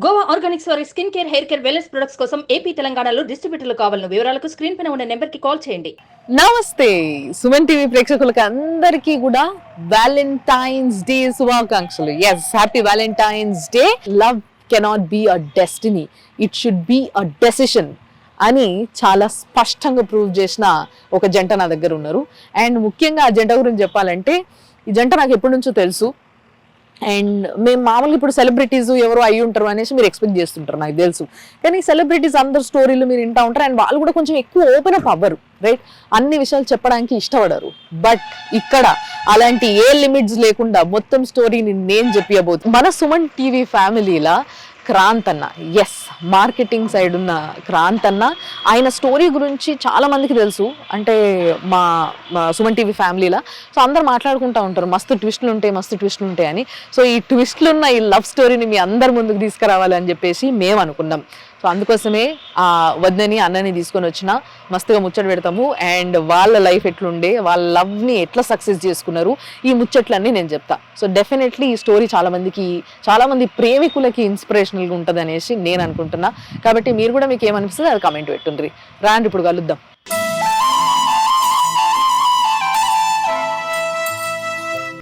Goa Organics వారి skin care, hair care, wellness products కోసం AP, తెలంగాణలో డిస్ట్రిబ్యూటర్లు కావాలను వివరాలకు స్క్రీన్ పైన ఉన్న నెంబర్ కి కాల్ చేయండి. నమస్తే సుమన్ టీవీ ప్రేక్షకులకు అందరికీ కూడా వ్యాలంటైన్స్ డే శుభాకాంక్షలు. Yes, happy Valentine's day. Love cannot be a destiny, it should be a decision అని చాలా స్పష్టంగా ప్రూవ్ చేసిన ఒక జంట నా దగ్గర ఉన్నారు. అండ్ ముఖ్యంగా ఆ జంట గురించి చెప్పాలంటే, ఈ జంట నాకు ఎప్పటి నుంచో తెలుసు. అండ్ మేము మామూలుగా ఇప్పుడు సెలబ్రిటీస్ ఎవరో అయ్యి ఉంటారు అనేసి మీరు ఎక్స్పెక్ట్ చేస్తుంటారు, నాకు తెలుసు. కానీ సెలబ్రిటీస్ అందరు స్టోరీలు మీరు వింటూ ఉంటారు. అండ్ వాళ్ళు కూడా కొంచెం ఎక్కువ ఓపెన్ అప్ అవ్వరు, రైట్? అన్ని విషయాలు చెప్పడానికి ఇష్టపడరు. బట్ ఇక్కడ అలాంటి ఏ లిమిట్స్ లేకుండా మొత్తం స్టోరీని నేను చెప్పబోతున్నాను. మన సుమన్ టీవీ ఫ్యామిలీలా క్రాంత్ అన్న, ఎస్, మార్కెటింగ్ సైడ్ ఉన్న క్రాంత్ అన్న, ఆయన స్టోరీ గురించి చాలా మందికి తెలుసు. అంటే మా సుమన్ టీవీ ఫ్యామిలీలా సో అందరు మాట్లాడుకుంటూ ఉంటారు, మస్తు ట్విస్టులు ఉంటాయి అని. సో ఈ ట్విస్టులు ఉన్న ఈ లవ్ స్టోరీని మీ అందరి ముందుకు తీసుకురావాలని చెప్పేసి మేము అనుకున్నాం. సో అందుకోసమే ఆ వద్దని అన్నని తీసుకొని వచ్చిన మస్తుగా ముచ్చట పెడతాము. అండ్ వాళ్ళ లైఫ్ ఎట్లుండే, వాళ్ళ లవ్ని ఎట్లా సక్సెస్ చేసుకున్నారు, ఈ ముచ్చట్లన్నీ నేను చెప్తా. సో డెఫినెట్లీ ఈ స్టోరీ చాలా మంది ప్రేమికులకి ఇన్స్పిరేషనల్గా ఉంటుంది అనేసి నేను అనుకుంటున్నా. కాబట్టి మీరు కూడా మీకు ఏమనిపిస్తుంది అది కామెంట్ పెట్టుండ్రి. రాండి ఇప్పుడు కలుద్దాం.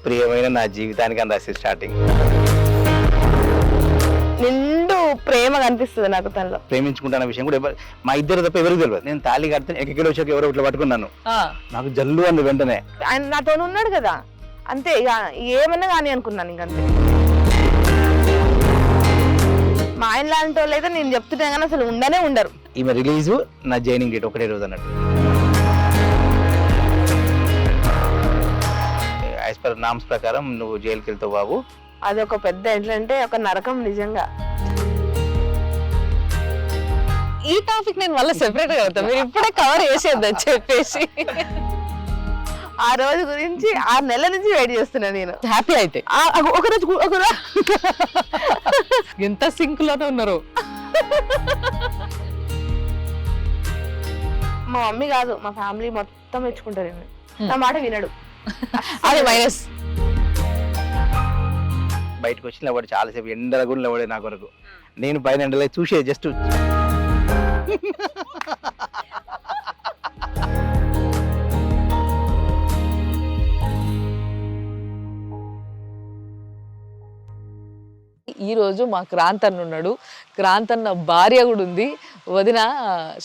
ప్రియమైన నా జీవితానికి అని రాసి స్టార్టింగ్ నిండు ప్రేమ కనిపిస్తుంది నాకు తనలో. ప్రేమించుకుంటున్న విషయం కూడా మా ఇద్దరు తప్ప ఎవరికి తెలియదు. నేను తాళి కడితే ఎక్కడికి వచ్చాక ఎవరో ఇట్లా పట్టుకున్నాను, నాకు జల్లు అంది వెంటనే. ఆయన నాతో ఉన్నాడు కదా, అంతే. ఇక ఏమన్నా కానీ అనుకున్నాను ఇంకంతే. మా ఆయన లాంటి వాళ్ళు అయితే నేను చెప్తున్నా కానీ అసలు ఉండనే ఉండరు. ఈమె రిలీజ్ నా జాయినింగ్ డేట్ ఒకటే రోజు అన్నట్టు. యాజ్ పర్ నామ్స్ ప్రకారం నువ్వు జైలుకి వెళ్తావు బాబు. అది ఒక పెద్ద ఎట్లంటే ఒక నరకం నిజంగా. ఈ టాపిక్ నేను మళ్ళీ సెపరేట్ గా అవుతాను, మీరు ఇప్పుడే కవర్ చేసేద్దని చెప్పేసి ఆ రోజు గురించి 6 నెలల నుంచి వెయిట్ చేస్తున్నా నేను. హ్యాపీ అయితే ఒకరోజు ఎంత సింక్ లోనే ఉన్నారు. మా మమ్మీ కాదు, మా ఫ్యామిలీ మొత్తం మెచ్చుకుంటారు. నా మాట వినడు. అది మైనస్. బయటకు వచ్చి నిలబడి చాలాసేపు ఎండల కూడా నిలబడే నా కొరకు. నేను పైన ఎండలో చూసే జస్ట్ ఈ రోజు మా క్రాంత్ అన్న ఉన్నాడు. క్రాంత్ అన్న భార్య కూడా ఉంది, వదిన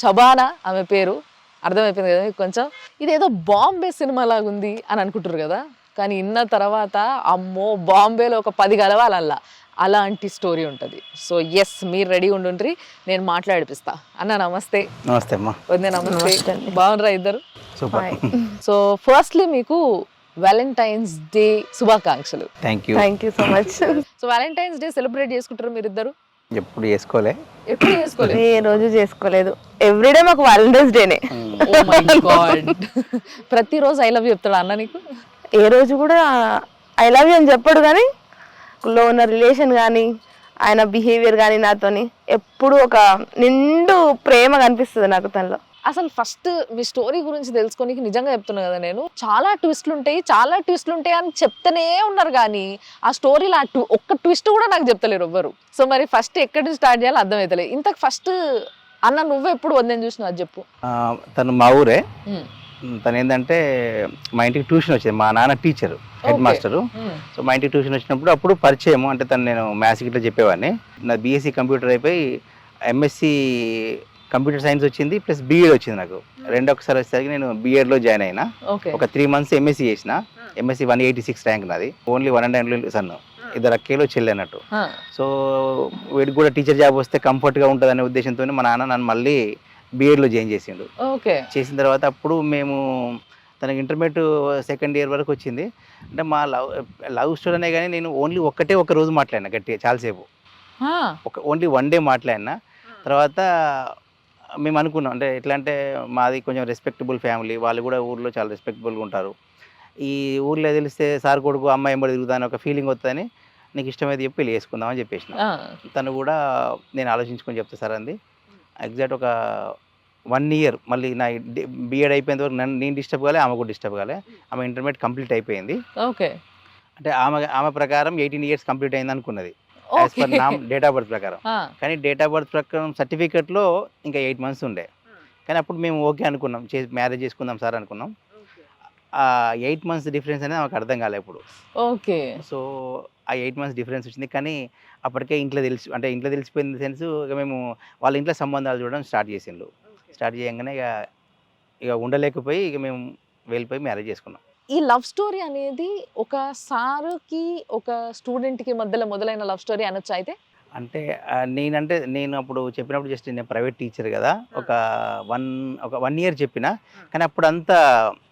షబానా ఆమె పేరు. అర్థమైపోయింది కదా మీకు కొంచెం. ఇదేదో బాంబే సినిమా లాగుంది అని అనుకుంటారు కదా, కానీ ఇన్న తర్వాత అమ్మో బాంబేలో ఒక 10 కలవాలల్లా అలాంటి స్టోరీ ఉంటుంది. సో ఎస్, మీరు రెడీ ఉండుండ్రి, నేను మాట్లాడిపిస్తా. అన్న నమస్తే. నమస్తే అమ్మా. వదిన నమస్తే. బాగున్నారా ఇద్దరు? సూపర్. సో ఫస్ట్లీ మీకు వ్యాలంటైన్స్ డే శుభాకాంక్షలు. Thank you so much. So Valentine's day celebrate చేసుకుంటారు మీరు ఇద్దరు? ఎప్పుడు చేసుకోలే. ఎప్పుడు చేసుకోలేదు? ఏ రోజు చేసుకోలేదు. ఎవ్రీడే మాకు వ్యాలంటైన్స్ డేనే. Oh my God. ప్రతిరోజు ఐ లవ్ యూ చెప్తాడు అన్న నీకు? ఏ రోజు కూడా ఐ లవ్ యూ అని చెప్పడు, కానీ లో ఉన్న రిలేషన్ కానీ ఆయన బిహేవియర్ కానీ నాతోని ఎప్పుడు ఒక నిండు ప్రేమ కనిపిస్తుంది నాకు తనలో. అసలు ఫస్ట్ మీ స్టోరీ గురించి తెలుసుకోనికి నిజంగా చెప్తున్నా కదా, నేను చాలా ట్విస్ట్లు ఉంటాయి అని చెప్తూనే ఉన్నారు, కానీ ఆ స్టోరీలో ఒక్క ట్విస్ట్ కూడా నాకు చెప్తలేరు ఎవ్వరు. సో మరి ఫస్ట్ ఎక్కడి నుంచి స్టార్ట్ చేయాలో అర్థమవుతలే. ఇంతకు ఫస్ట్ అన్న నువ్వు ఎప్పుడు వద్దని చూసినా అది చెప్పు. తను మా ఊరే. తను ఏంటంటే మా ఇంటికి ట్యూషన్ వచ్చేది. మా నాన్న టీచరు, హెడ్ మాస్టరు. సో మా ఇంటికి ట్యూషన్ వచ్చినప్పుడు అప్పుడు పరిచయము. అంటే తను నేను మ్యాథ్స్ గిట్లా చెప్పేవాడిని. నా బీఎస్సీ కంప్యూటర్ అయిపోయి ఎంఎస్సి కంప్యూటర్ సైన్స్ వచ్చింది, ప్లస్ బీఎడ్ వచ్చింది. నాకు ఒకసారి వచ్చేసరికి నేను బీఎడ్లో జాయిన్ అయినా. ఒక 3 months ఎంఎస్సి చేసిన. ఎంఎస్సి 186 ర్యాంక్ నాది. ఓన్లీ 1 సన్ను, 2 అక్కేలో చెల్లి అన్నట్టు. సో వీడికి కూడా టీచర్ జాబ్ వస్తే కంఫర్ట్గా ఉంటుంది అనే ఉద్దేశంతో మా నాన్న నన్ను మళ్ళీ బీఎడ్లో జాయిన్ చేసిండు. చేసిన తర్వాత అప్పుడు మేము తనకి ఇంటర్మీడియట్ 2nd year వరకు వచ్చింది. అంటే మా లవ్ స్టోరీ అనే కానీ నేను ఓన్లీ ఒక రోజు మాట్లాడినా గట్టిగా చాలాసేపు. ఓన్లీ 1 day మాట్లాడినా. తర్వాత మేము అనుకున్నాం, అంటే ఎట్లా అంటే మాది కొంచెం రెస్పెక్టబుల్ ఫ్యామిలీ, వాళ్ళు కూడా ఊర్లో చాలా రెస్పెక్టబుల్గా ఉంటారు. ఈ ఊర్లో తెలిస్తే సార్ కొడుకు అమ్మాయి ఎంబడి తిరుగుతాను ఒక ఫీలింగ్ వస్తుందని, నీకు ఇష్టమైతే చెప్పి పెళ్ళి చేసుకుందామని చెప్పేసిన. తను కూడా నేను ఆలోచించుకొని చెప్తా సార్ అంది. ఎగ్జాక్ట్ ఒక 1 year మళ్ళీ నా బీఎడ్ అయిపోయేంత వరకు నేను డిస్టర్బ్ కాలే, ఆమె కూడా డిస్టర్బ్ కాలే. ఆమె ఇంటర్మీడియట్ కంప్లీట్ అయిపోయింది. ఓకే. అంటే ఆమె ప్రకారం 18 years కంప్లీట్ అయింది అనుకున్నది. As per Okay. Date of birth ప్రకారం. ఆ, కానీ డేట్ ఆఫ్ బర్త్ ప్రకారం సర్టిఫికేట్లో ఇంకా 8 months ఉండే. కానీ అప్పుడు మేము ఓకే అనుకున్నాం, మ్యారేజ్ చేసుకుందాం సార్ అనుకున్నాం. ఆ 8 months డిఫరెన్స్ అనేది మాకు అర్థం కాలే ఇప్పుడు. ఓకే. సో ఆ 8 months డిఫరెన్స్ వచ్చింది. కానీ అప్పటికే ఇంట్లో తెలిసిపోయిన సెన్స్ ఇక మేము వాళ్ళ ఇంట్లో సంబంధాలు చూడడం స్టార్ట్ చేసిండు. స్టార్ట్ చేయగానే ఇక ఉండలేకపోయి ఇక మేము వెళ్ళిపోయి మ్యారేజ్ చేసుకున్నాం. ఈ లవ్ స్టోరీ అనేది ఒక సారుకి ఒక స్టూడెంట్కి మధ్యలో మొదలైన లవ్ స్టోరీ అనొచ్చు అయితే. అంటే నేను అప్పుడు చెప్పినప్పుడు జస్ట్ నేను ప్రైవేట్ టీచర్ కదా, ఒక 1 year చెప్పిన. కానీ అప్పుడు అంతా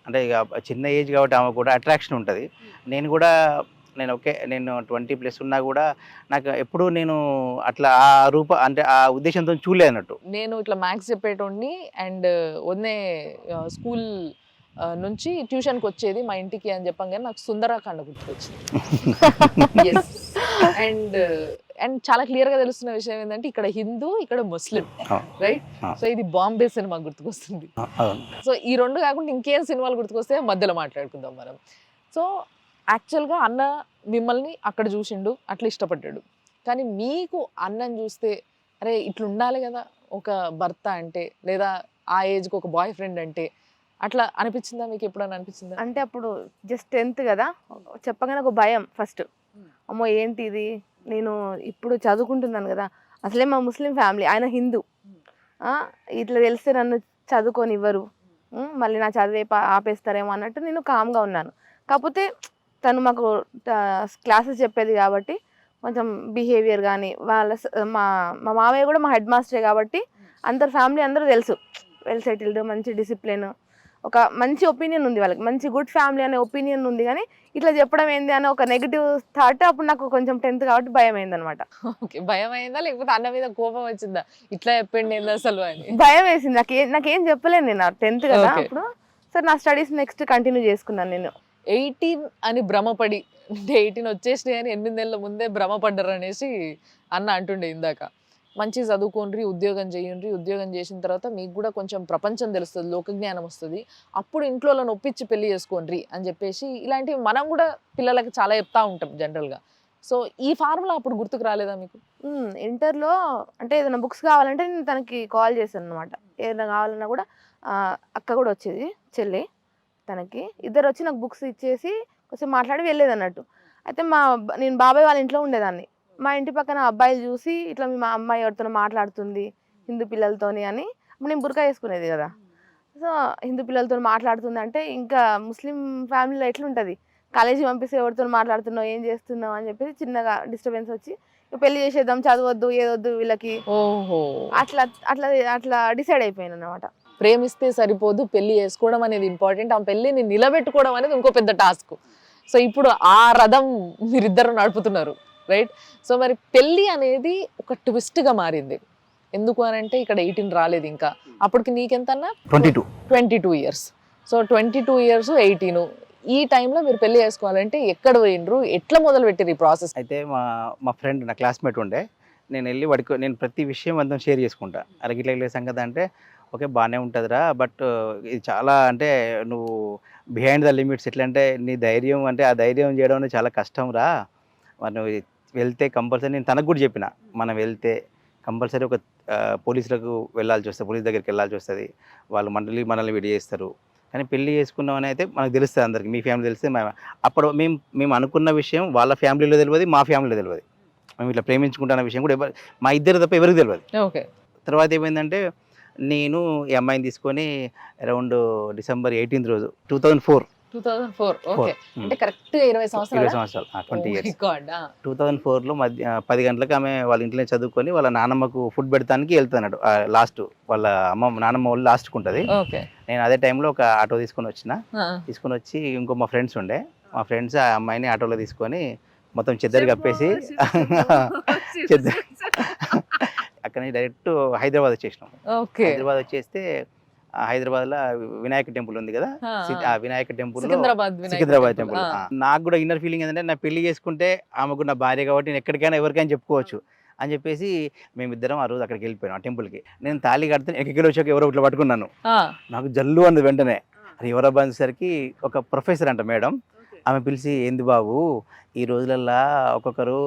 అంటే ఇక చిన్న ఏజ్ కాబట్టి ఆమె కూడా అట్రాక్షన్ ఉంటుంది. నేను ఓకే, నేను 20+ ఉన్నా కూడా నాకు ఎప్పుడు నేను అట్లా ఆ అంటే ఆ ఉద్దేశంతో చూడలేదు అన్నట్టు. నేను ఇట్లా మ్యాథ్స్ చెప్పేటోడిని అండ్ వన్నే స్కూల్ నుంచి ట్యూషన్కి వచ్చేది మా ఇంటికి అని చెప్పంగానే నాకు సుందరాకాండ గుర్తుకొచ్చింది. అండ్ చాలా క్లియర్గా తెలుస్తున్న విషయం ఏంటంటే ఇక్కడ హిందూ, ఇక్కడ ముస్లిం, రైట్? సో ఇది బాంబే సినిమా గుర్తుకొస్తుంది. సో ఈ రెండు కాకుండా ఇంకేం సినిమాలు గుర్తుకొస్తే మధ్యలో మాట్లాడుకుందాం మనం. సో యాక్చువల్గా అన్న మిమ్మల్ని అక్కడ చూసిండు, అట్లా ఇష్టపడ్డాడు. కానీ మీకు అన్నని చూస్తే అరే ఇట్లా ఉండాలి కదా ఒక భర్త అంటే, లేదా ఆ ఏజ్కి ఒక బాయ్ ఫ్రెండ్ అంటే, అట్లా అనిపించిందా మీకు? ఎప్పుడైనా అనిపించిందా? అంటే అప్పుడు జస్ట్ 10th కదా, చెప్పగానే ఒక భయం ఫస్ట్. అమ్మో ఏంటి ఇది, నేను ఇప్పుడు చదువుకుంటున్నాను కదా, అసలే మా ముస్లిం ఫ్యామిలీ, ఆయన హిందూ, ఇట్లా తెలిస్తే నన్ను చదువుకొని ఇవ్వరు, మళ్ళీ నా చదివే ఆపేస్తారేమో అన్నట్టు నేను కామ్గా ఉన్నాను. కాకపోతే తను మాకు క్లాసెస్ చెప్పేది కాబట్టి కొంచెం బిహేవియర్ కానీ మా మామయ్య కూడా మా హెడ్ మాస్టరే కాబట్టి అందరు ఫ్యామిలీ అందరూ తెలుసు, వెల్ సెటిల్డ్, మంచి డిసిప్లిన్, ఒక మంచి ఒపీనియన్ ఉంది వాళ్ళకి, మంచి గుడ్ ఫ్యామిలీ అనే ఒపీనియన్ ఉంది. కానీ ఇట్లా చెప్పడం ఏంది అనే ఒక నెగిటివ్ థాట్ అప్పుడు నాకు కొంచెం 10th కాబట్టి భయం అయింది అనమాట. ఓకే, భయం అయిందా లేకపోతే అన్న మీద కోపం వచ్చిందా ఇట్లా చెప్పండి ఏంది అసలు అని? భయం వేసింది. నాకేం చెప్పలేను, నేను 10th కదా అప్పుడు. సరే నా స్టడీస్ నెక్స్ట్ కంటిన్యూ చేసుకున్నాను. నేను 18 అని భ్రమపడి, 18 వచ్చేసినాయి అని 8 నెలల ముందే భ్రమపడ్డారు అనేసి అన్న అంటుండే ఇందాక. మంచి చదువుకోండి, ఉద్యోగం చేయండి, ఉద్యోగం చేసిన తర్వాత మీకు కూడా కొంచెం ప్రపంచం తెలుస్తుంది, లోకజ్ఞానం వస్తుంది, అప్పుడు ఇంట్లో ఒప్పించి పెళ్లి చేసుకోండి అని చెప్పేసి ఇలాంటివి మనం కూడా పిల్లలకి చాలా చెప్తా ఉంటాం జనరల్గా. సో ఈ ఫార్ములా అప్పుడు గుర్తుకు రాలేదా మీకు? ఇంటర్లో అంటే ఏదైనా బుక్స్ కావాలంటే నేను తనకి కాల్ చేశాను అనమాట. ఏదైనా కావాలన్నా కూడా అక్క కూడా వచ్చేది, చెల్లి, తనకి ఇద్దరు వచ్చి నాకు బుక్స్ ఇచ్చేసి కొంచెం మాట్లాడి వెళ్ళేది అన్నట్టు. అయితే నేను బాబాయ్ వాళ్ళ ఇంట్లో ఉండేదాన్ని. మా ఇంటి పక్కన అబ్బాయిలు చూసి ఇట్లా మా అమ్మాయి ఎవరితో మాట్లాడుతుంది హిందూ పిల్లలతోని అని, అప్పుడు నేను బుర్కా వేసుకునేది కదా. సో హిందూ పిల్లలతో మాట్లాడుతుంది అంటే ఇంకా ముస్లిం ఫ్యామిలీలో ఎట్లుంటుంది, కాలేజీ పంపిస్తే ఎవరితో మాట్లాడుతున్నావు, ఏం చేస్తున్నావు అని చెప్పేసి చిన్నగా డిస్టర్బెన్స్ వచ్చి పెళ్లి చేసేద్దాం, చదవద్దు, ఏదొద్దు వీళ్ళకి, ఓహో, అట్లా అట్లా అట్లా డిసైడ్ అయిపోయాను అనమాట. ప్రేమిస్తే సరిపోదు, పెళ్లి చేసుకోవడం అనేది ఇంపార్టెంట్, ఆ పెళ్లిని నిలబెట్టుకోవడం అనేది ఇంకో పెద్ద టాస్క్. సో ఇప్పుడు ఆ రథం మీరిద్దరు నడుపుతున్నారు, రైట్? సో మరి పెళ్లి అనేది ఒక ట్విస్ట్గా మారింది. ఎందుకు అని అంటే ఇక్కడ 18 రాలేదు ఇంకా, అప్పటికి నీకెంతన్నా 22 years. సో 22 years 18, ఈ టైంలో మీరు పెళ్లి చేసుకోవాలంటే ఎక్కడ పోయినరు, ఎట్లా మొదలు పెట్టారు ఈ ప్రాసెస్? అయితే మా ఫ్రెండ్, నా క్లాస్మేట్ ఉండే, నేను వెళ్ళి వాడికి నేను ప్రతి విషయం అందరం షేర్ చేసుకుంటా. అరగిట్ల వెళ్ళే సంగతి అంటే ఓకే బాగానే ఉంటుందిరా, బట్ ఇది చాలా అంటే నువ్వు బిహైండ్ ద లిమిట్స్, ఎట్లా అంటే నీ ధైర్యం అంటే ఆ ధైర్యం చేయడం అనేది చాలా కష్టం రా, మరి నువ్వు వెళ్తే కంపల్సరీ, నేను తనకు కూడా చెప్పిన, మనం వెళ్తే కంపల్సరీ ఒక పోలీసులకు వెళ్ళాల్సి వస్తుంది, పోలీస్ దగ్గరికి వెళ్ళాల్సి వస్తుంది, వాళ్ళు మనల్ని విడి చేస్తారు. కానీ పెళ్లి చేసుకున్నామని అయితే మనకు తెలుస్తుంది, అందరికి, మీ ఫ్యామిలీ తెలిస్తే అప్పుడు మేము అనుకున్న విషయం వాళ్ళ ఫ్యామిలీలో తెలియదు, మా ఫ్యామిలీలో తెలియదు. మేము ఇట్లా ప్రేమించుకుంటున్న విషయం కూడా మా ఇద్దరు తప్ప ఎవరికి తెలియదు. ఓకే. తర్వాత ఏమైందంటే నేను ఈ అమ్మాయిని తీసుకొని అరౌండ్ December 18th రోజు 2004. ఓకే, అంటే కరెక్ట్ 20 సంవత్సరాలు, 20 years. 2004లో 10 గంటలకు ఆమె వాళ్ళ ఇంట్లో చదువుకొని వాళ్ళ నాన్నమ్మకు ఫుడ్ పెడతానికి వెళ్తున్నాడు. లాస్ట్ వాళ్ళ నాన్నమ్మ వాళ్ళు లాస్ట్కి ఉంటుంది. నేను అదే టైంలో ఒక ఆటో తీసుకొని వచ్చి ఇంకో మా ఫ్రెండ్స్ ఉండే, మా ఫ్రెండ్స్ ఆ అమ్మాయిని ఆటోలో తీసుకొని మొత్తం చెద్దరు కప్పేసి అక్కడ నుంచి డైరెక్ట్ హైదరాబాద్ వచ్చేసినాం. హైదరాబాద్ వచ్చేస్తే హైదరాబాద్ లో వినాయక టెంపుల్ ఉంది కదా, ఆ వినాయక టెంపుల్, సికింద్రాబాద్ టెంపుల్. నాకు కూడా ఇన్నర్ ఫీలింగ్ ఏంటంటే నా పెళ్లి చేసుకుంటే ఆమెకు నా భార్య కాబట్టి నేను ఎక్కడికైనా ఎవరికైనా చెప్పుకోవచ్చు అని చెప్పేసి మేమిద్దరం ఆ రోజు అక్కడికి వెళ్ళిపోయాం ఆ టెంపుల్కి. నేను తాళి కడితే ఎక్కడికి వచ్చాక ఎవరో ఇట్లా పట్టుకున్నాను, నాకు జల్లు అన్నది వెంటనే. అది ఎవరో బందేసరికి ఒక ప్రొఫెసర్ అంట మేడం, ఆమె పిలిచి ఏంది బాబు ఈ రోజులల్లా ఒక్కొక్కరు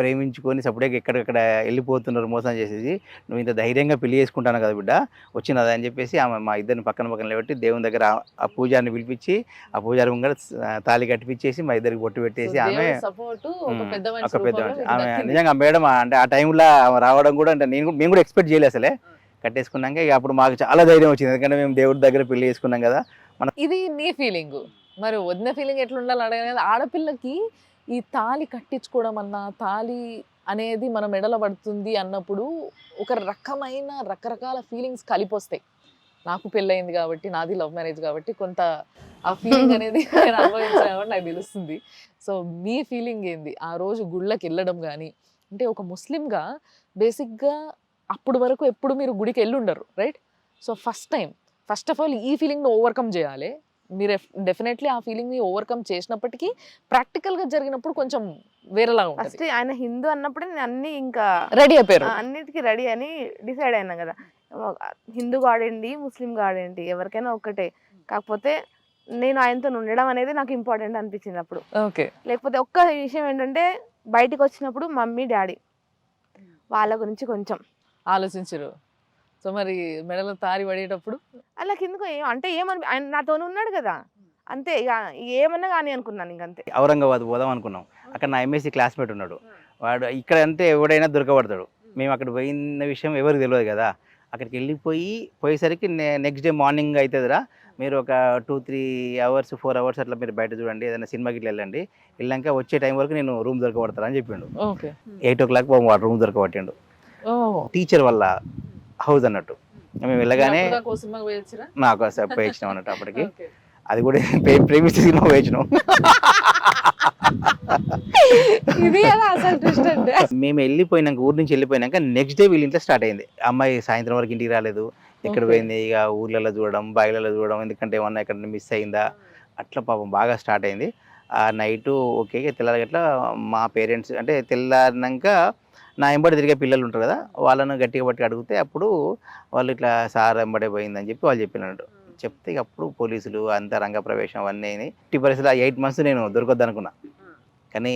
ప్రేమించుకొని సపరేట్గా ఎక్కడెక్కడ వెళ్ళిపోతున్నారు మోసం చేసేసి, నువ్వు ఇంత ధైర్యంగా పెళ్లి చేసుకుంటాను కదా బిడ్డ వచ్చినదా అని చెప్పేసి ఆమె మా ఇద్దరిని పక్కన నిలబెట్టి దేవుని దగ్గర ఆ పూజారిని పిలిపించి ఆ పూజారి ముంగడ తాళి కట్టిపించేసి మా ఇద్దరికి బొట్టు పెట్టేసి ఆమె సపోర్ట్ ఒక పెద్ద మనిషి ఆమె నిజంగా మేడం అంటే ఆ టైంలో ఆమె రావడం కూడా అంటే మేము కూడా ఎక్స్పెక్ట్ చేయలేదు అసలే. కట్టేసుకున్నాక ఇక అప్పుడు మాకు చాలా ధైర్యం వచ్చింది, ఎందుకంటే మేము దేవుడి దగ్గర పెళ్లి చేసుకున్నాం కదా. ఇది నీ ఫీలింగ్. మరి వదిన ఫీలింగ్ ఎట్లా ఉండాలి అడగలేదు. ఆడపిల్లకి ఈ తాళి కట్టించుకోవడం అన్నా, తాళి అనేది మన మెడల పడుతుంది అన్నప్పుడు ఒక రకమైన రకరకాల ఫీలింగ్స్ కలిపొస్తాయి. నాకు పెళ్ళయింది కాబట్టి, నాది లవ్ మ్యారేజ్ కాబట్టి కొంత ఆ ఫీలింగ్ అనేది నేను అనుభవించాను కాబట్టి నాకు తెలుస్తుంది. సో మీ ఫీలింగ్ ఏంది ఆ రోజు గుళ్ళకి వెళ్ళడం కానీ? అంటే ఒక ముస్లింగా బేసిక్గా అప్పుడు వరకు ఎప్పుడు మీరు గుడికి వెళ్ళి ఉండరు, right? So first of all ఈ ఫీలింగ్ని ఓవర్కమ్ చేయాలి. మీరు డెఫినెట్లీ ఆ ఫీలింగ్ని ఓవర్కమ్ చేసినప్పటికీ ప్రాక్టికల్గా జరిగినప్పుడు కొంచెం వేరేలాగా ఉంటుంది. ఫస్ట్ ఆయన హిందూ అన్నప్పుడే నేను అన్ని ఇంకా రెడీ అయిపోయారు, అన్నిటికీ రెడీ అని డిసైడ్ అయినా కదా. హిందూ గాడేంటి ముస్లిం గాడేంటి ఎవరికైనా ఒక్కటే, కాకపోతే నేను ఆయనతో ఉండడం అనేది నాకు ఇంపార్టెంట్ అనిపించింది అప్పుడు. ఓకే. లేకపోతే ఒక్క విషయం ఏంటంటే బయటికి వచ్చినప్పుడు మమ్మీ డాడీ వాళ్ళ గురించి కొంచెం ఆలోచించరు. సో మరి మెడలో తారి పడేటప్పుడు అలా కిందకు అంటే ఏమని ఆయన నాతో ఉన్నాడు కదా, అంతే ఇక ఏమన్నా కానీ అనుకున్నాను ఇంకంతే. ఔరంగాబాద్ పోదాం అనుకున్నాం, అక్కడ నా ఎంఎస్సి క్లాస్మేట్ ఉన్నాడు, వాడు ఇక్కడ అంటే ఎవడైనా దొరకబడతాడు. మేము అక్కడ పోయిన విషయం ఎవరికి తెలియదు కదా. అక్కడికి పోయేసరికి నెక్స్ట్ డే మార్నింగ్ అవుతుందిరా, మీరు ఒక 2-3 అవర్స్ 4 అవర్స్ అట్లా మీరు బయట చూడండి, ఏదైనా సినిమాకి ఇట్లా వెళ్ళండి, వెళ్ళాక వచ్చే టైం వరకు నేను రూమ్ దొరకబడతాను అని చెప్పిండు. 8 o'clock వాడు రూమ్ దొరకబట్టిండు. టీచర్ వల్ల హౌస్ అన్నట్టు. మేము వెళ్ళగానే నాకు పోయించినాం అన్నట్టు. అప్పటికి అది కూడా ప్రేమిస్తే సినిమా పోయించినాం. మేము వెళ్ళిపోయినాక ఊరి నుంచి వెళ్ళిపోయినాక నెక్స్ట్ డే వీళ్ళ ఇంట్లో స్టార్ట్ అయింది. అమ్మాయి సాయంత్రం వరకు ఇంటికి రాలేదు, ఎక్కడ పోయింది, ఇక ఊర్లలో చూడడం, బాయిలలో చూడడం, ఎందుకంటే ఏమన్నా ఎక్కడ మిస్ అయిందా అట్లా పాపం బాగా స్టార్ట్ అయింది. ఆ నైటు ఓకే తెల్లారగట్లా మా పేరెంట్స్ అంటే తెల్లారినాక నా ఎంబడి తిరిగే పిల్లలు ఉంటారు కదా, వాళ్ళను గట్టిగా పట్టి అడిగితే అప్పుడు వాళ్ళు ఇట్లా సార్ ఎంబడే పోయిందని చెప్పి వాళ్ళు చెప్పినట్టు చెప్తే ఇక అప్పుడు పోలీసులు అంతా రంగప్రవేశం అవన్నీ అయినాయి. 8 months నేను దొరకొద్దు అనుకున్నా, కానీ